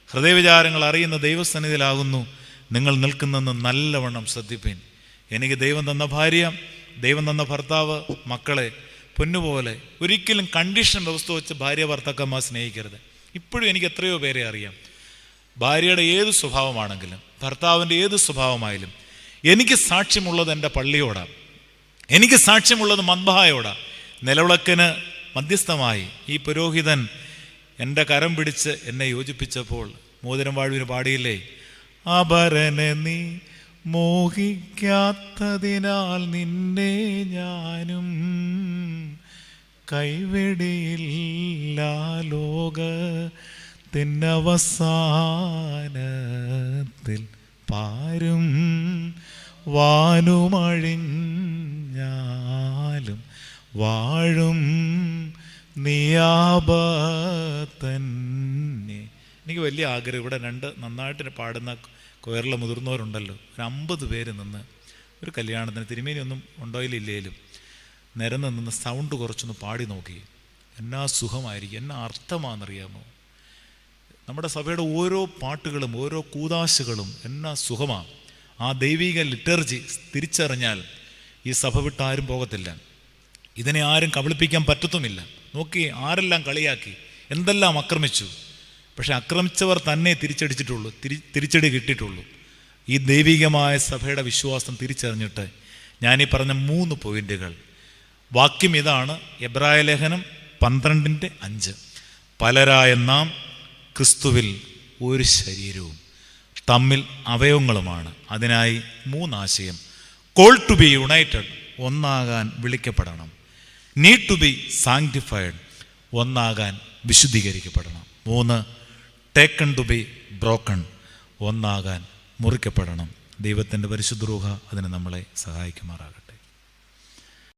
ഹൃദയവിചാരങ്ങൾ അറിയുന്ന ദൈവസന്നിധിയിലാകുന്നു നിങ്ങൾ നിൽക്കുന്നെന്ന് നല്ലവണ്ണം ശ്രദ്ധിപ്പീൻ. എനിക്ക് ദൈവം തന്ന ഭാര്യ, ദൈവം തന്ന ഭർത്താവ്, മക്കളെ പൊന്നുപോലെ ഒരിക്കലും കണ്ടീഷൻ വ്യവസ്ഥ വെച്ച് ഭാര്യ ഭർത്താക്കന്മാർ സ്നേഹിക്കരുത്. ഇപ്പോഴും എനിക്ക് എത്രയോ പേരെ അറിയാം. ഭാര്യയുടെ ഏത് സ്വഭാവമാണെങ്കിലും ഭർത്താവിൻ്റെ ഏത് സ്വഭാവമായാലും എനിക്ക് സാക്ഷ്യമുള്ളത് എൻ്റെ പള്ളിയോടാണ്, എനിക്ക് സാക്ഷ്യമുള്ളത് മദ്ബഹായോടാണ്. നിലവിളക്കിന് മധ്യസ്ഥമായി ഈ പുരോഹിതൻ എൻ്റെ കരം പിടിച്ച് എന്നെ യോജിപ്പിച്ചപ്പോൾ മോതിരം വാഴ്വിന് പാടിയില്ലേ, അപരനെ നീ മോഹിക്കാത്തതിനാൽ നിന്നെ ഞാനും കൈവെടിയില്ല ലോകത്തിനവസാനത്തിൽ പാരും വാനുമഴിഞ്ഞാലും വാഴും നിയാപത്തന്നെ. എനിക്ക് വലിയ ആഗ്രഹം, ഇവിടെ 2 നന്നായിട്ട് പാടുന്ന കൊയറിലെ മുതിർന്നവരുണ്ടല്ലോ, ഒരു 50 പേര് നിന്ന് ഒരു കല്യാണത്തിന്, തിരുമേനിയൊന്നും ഉണ്ടോയില്ലേലും നിരന്ന് നിന്ന് സൗണ്ട് കുറച്ചൊന്ന് പാടി നോക്കി. എന്നാ സുഖമായിരിക്കും, എന്നാ അർത്ഥമാണെന്നറിയാമോ? നമ്മുടെ സഭയുടെ ഓരോ പാട്ടുകളും ഓരോ കൂതാശകളും എന്നാ സുഖമാണ്. ആ ദൈവിക ലിറ്റർജി തിരിച്ചറിഞ്ഞാൽ ഈ സഭ വിട്ട് ആരും പോകത്തില്ല. ഇതിനെ ആരും കബളിപ്പിക്കാൻ പറ്റത്തുമില്ല. നോക്കി, ആരെല്ലാം കളിയാക്കി, എന്തെല്ലാം ആക്രമിച്ചു. പക്ഷെ ആക്രമിച്ചവർ തന്നെ തിരിച്ചടിച്ചിട്ടുള്ളൂ, തിരിച്ചടി കിട്ടിയിട്ടുള്ളൂ. ഈ ദൈവികമായ സഭയുടെ വിശ്വാസം തിരിച്ചറിഞ്ഞിട്ട് ഞാനീ പറഞ്ഞ 3 പോയിന്റുകൾ, വാക്യം ഇതാണ്, എബ്രായ ലേഖനം 12:5. പലരായ നാം ക്രിസ്തുവിൽ ഒരു ശരീരവും തമ്മിൽ അവയവങ്ങളുമാണ്. അതിനായി 3 ആശയം. കോൾ ടു ബി യുണൈറ്റഡ്, ഒന്നാകാൻ വിളിക്കപ്പെടണം. നീഡ് ടു ബി സാങ്ക്ടിഫൈഡ്, ഒന്നാകാൻ വിശുദ്ധീകരിക്കപ്പെടണം. 3 ടേക്കൺ ടു ബി ബ്രോക്കൺ, ഒന്നാകാൻ മുറിക്കപ്പെടണം. ദൈവത്തിൻ്റെ പരിശുദ്ധ റൂഹ അതിന് നമ്മളെ സഹായിക്കുമാറാകട്ടെ.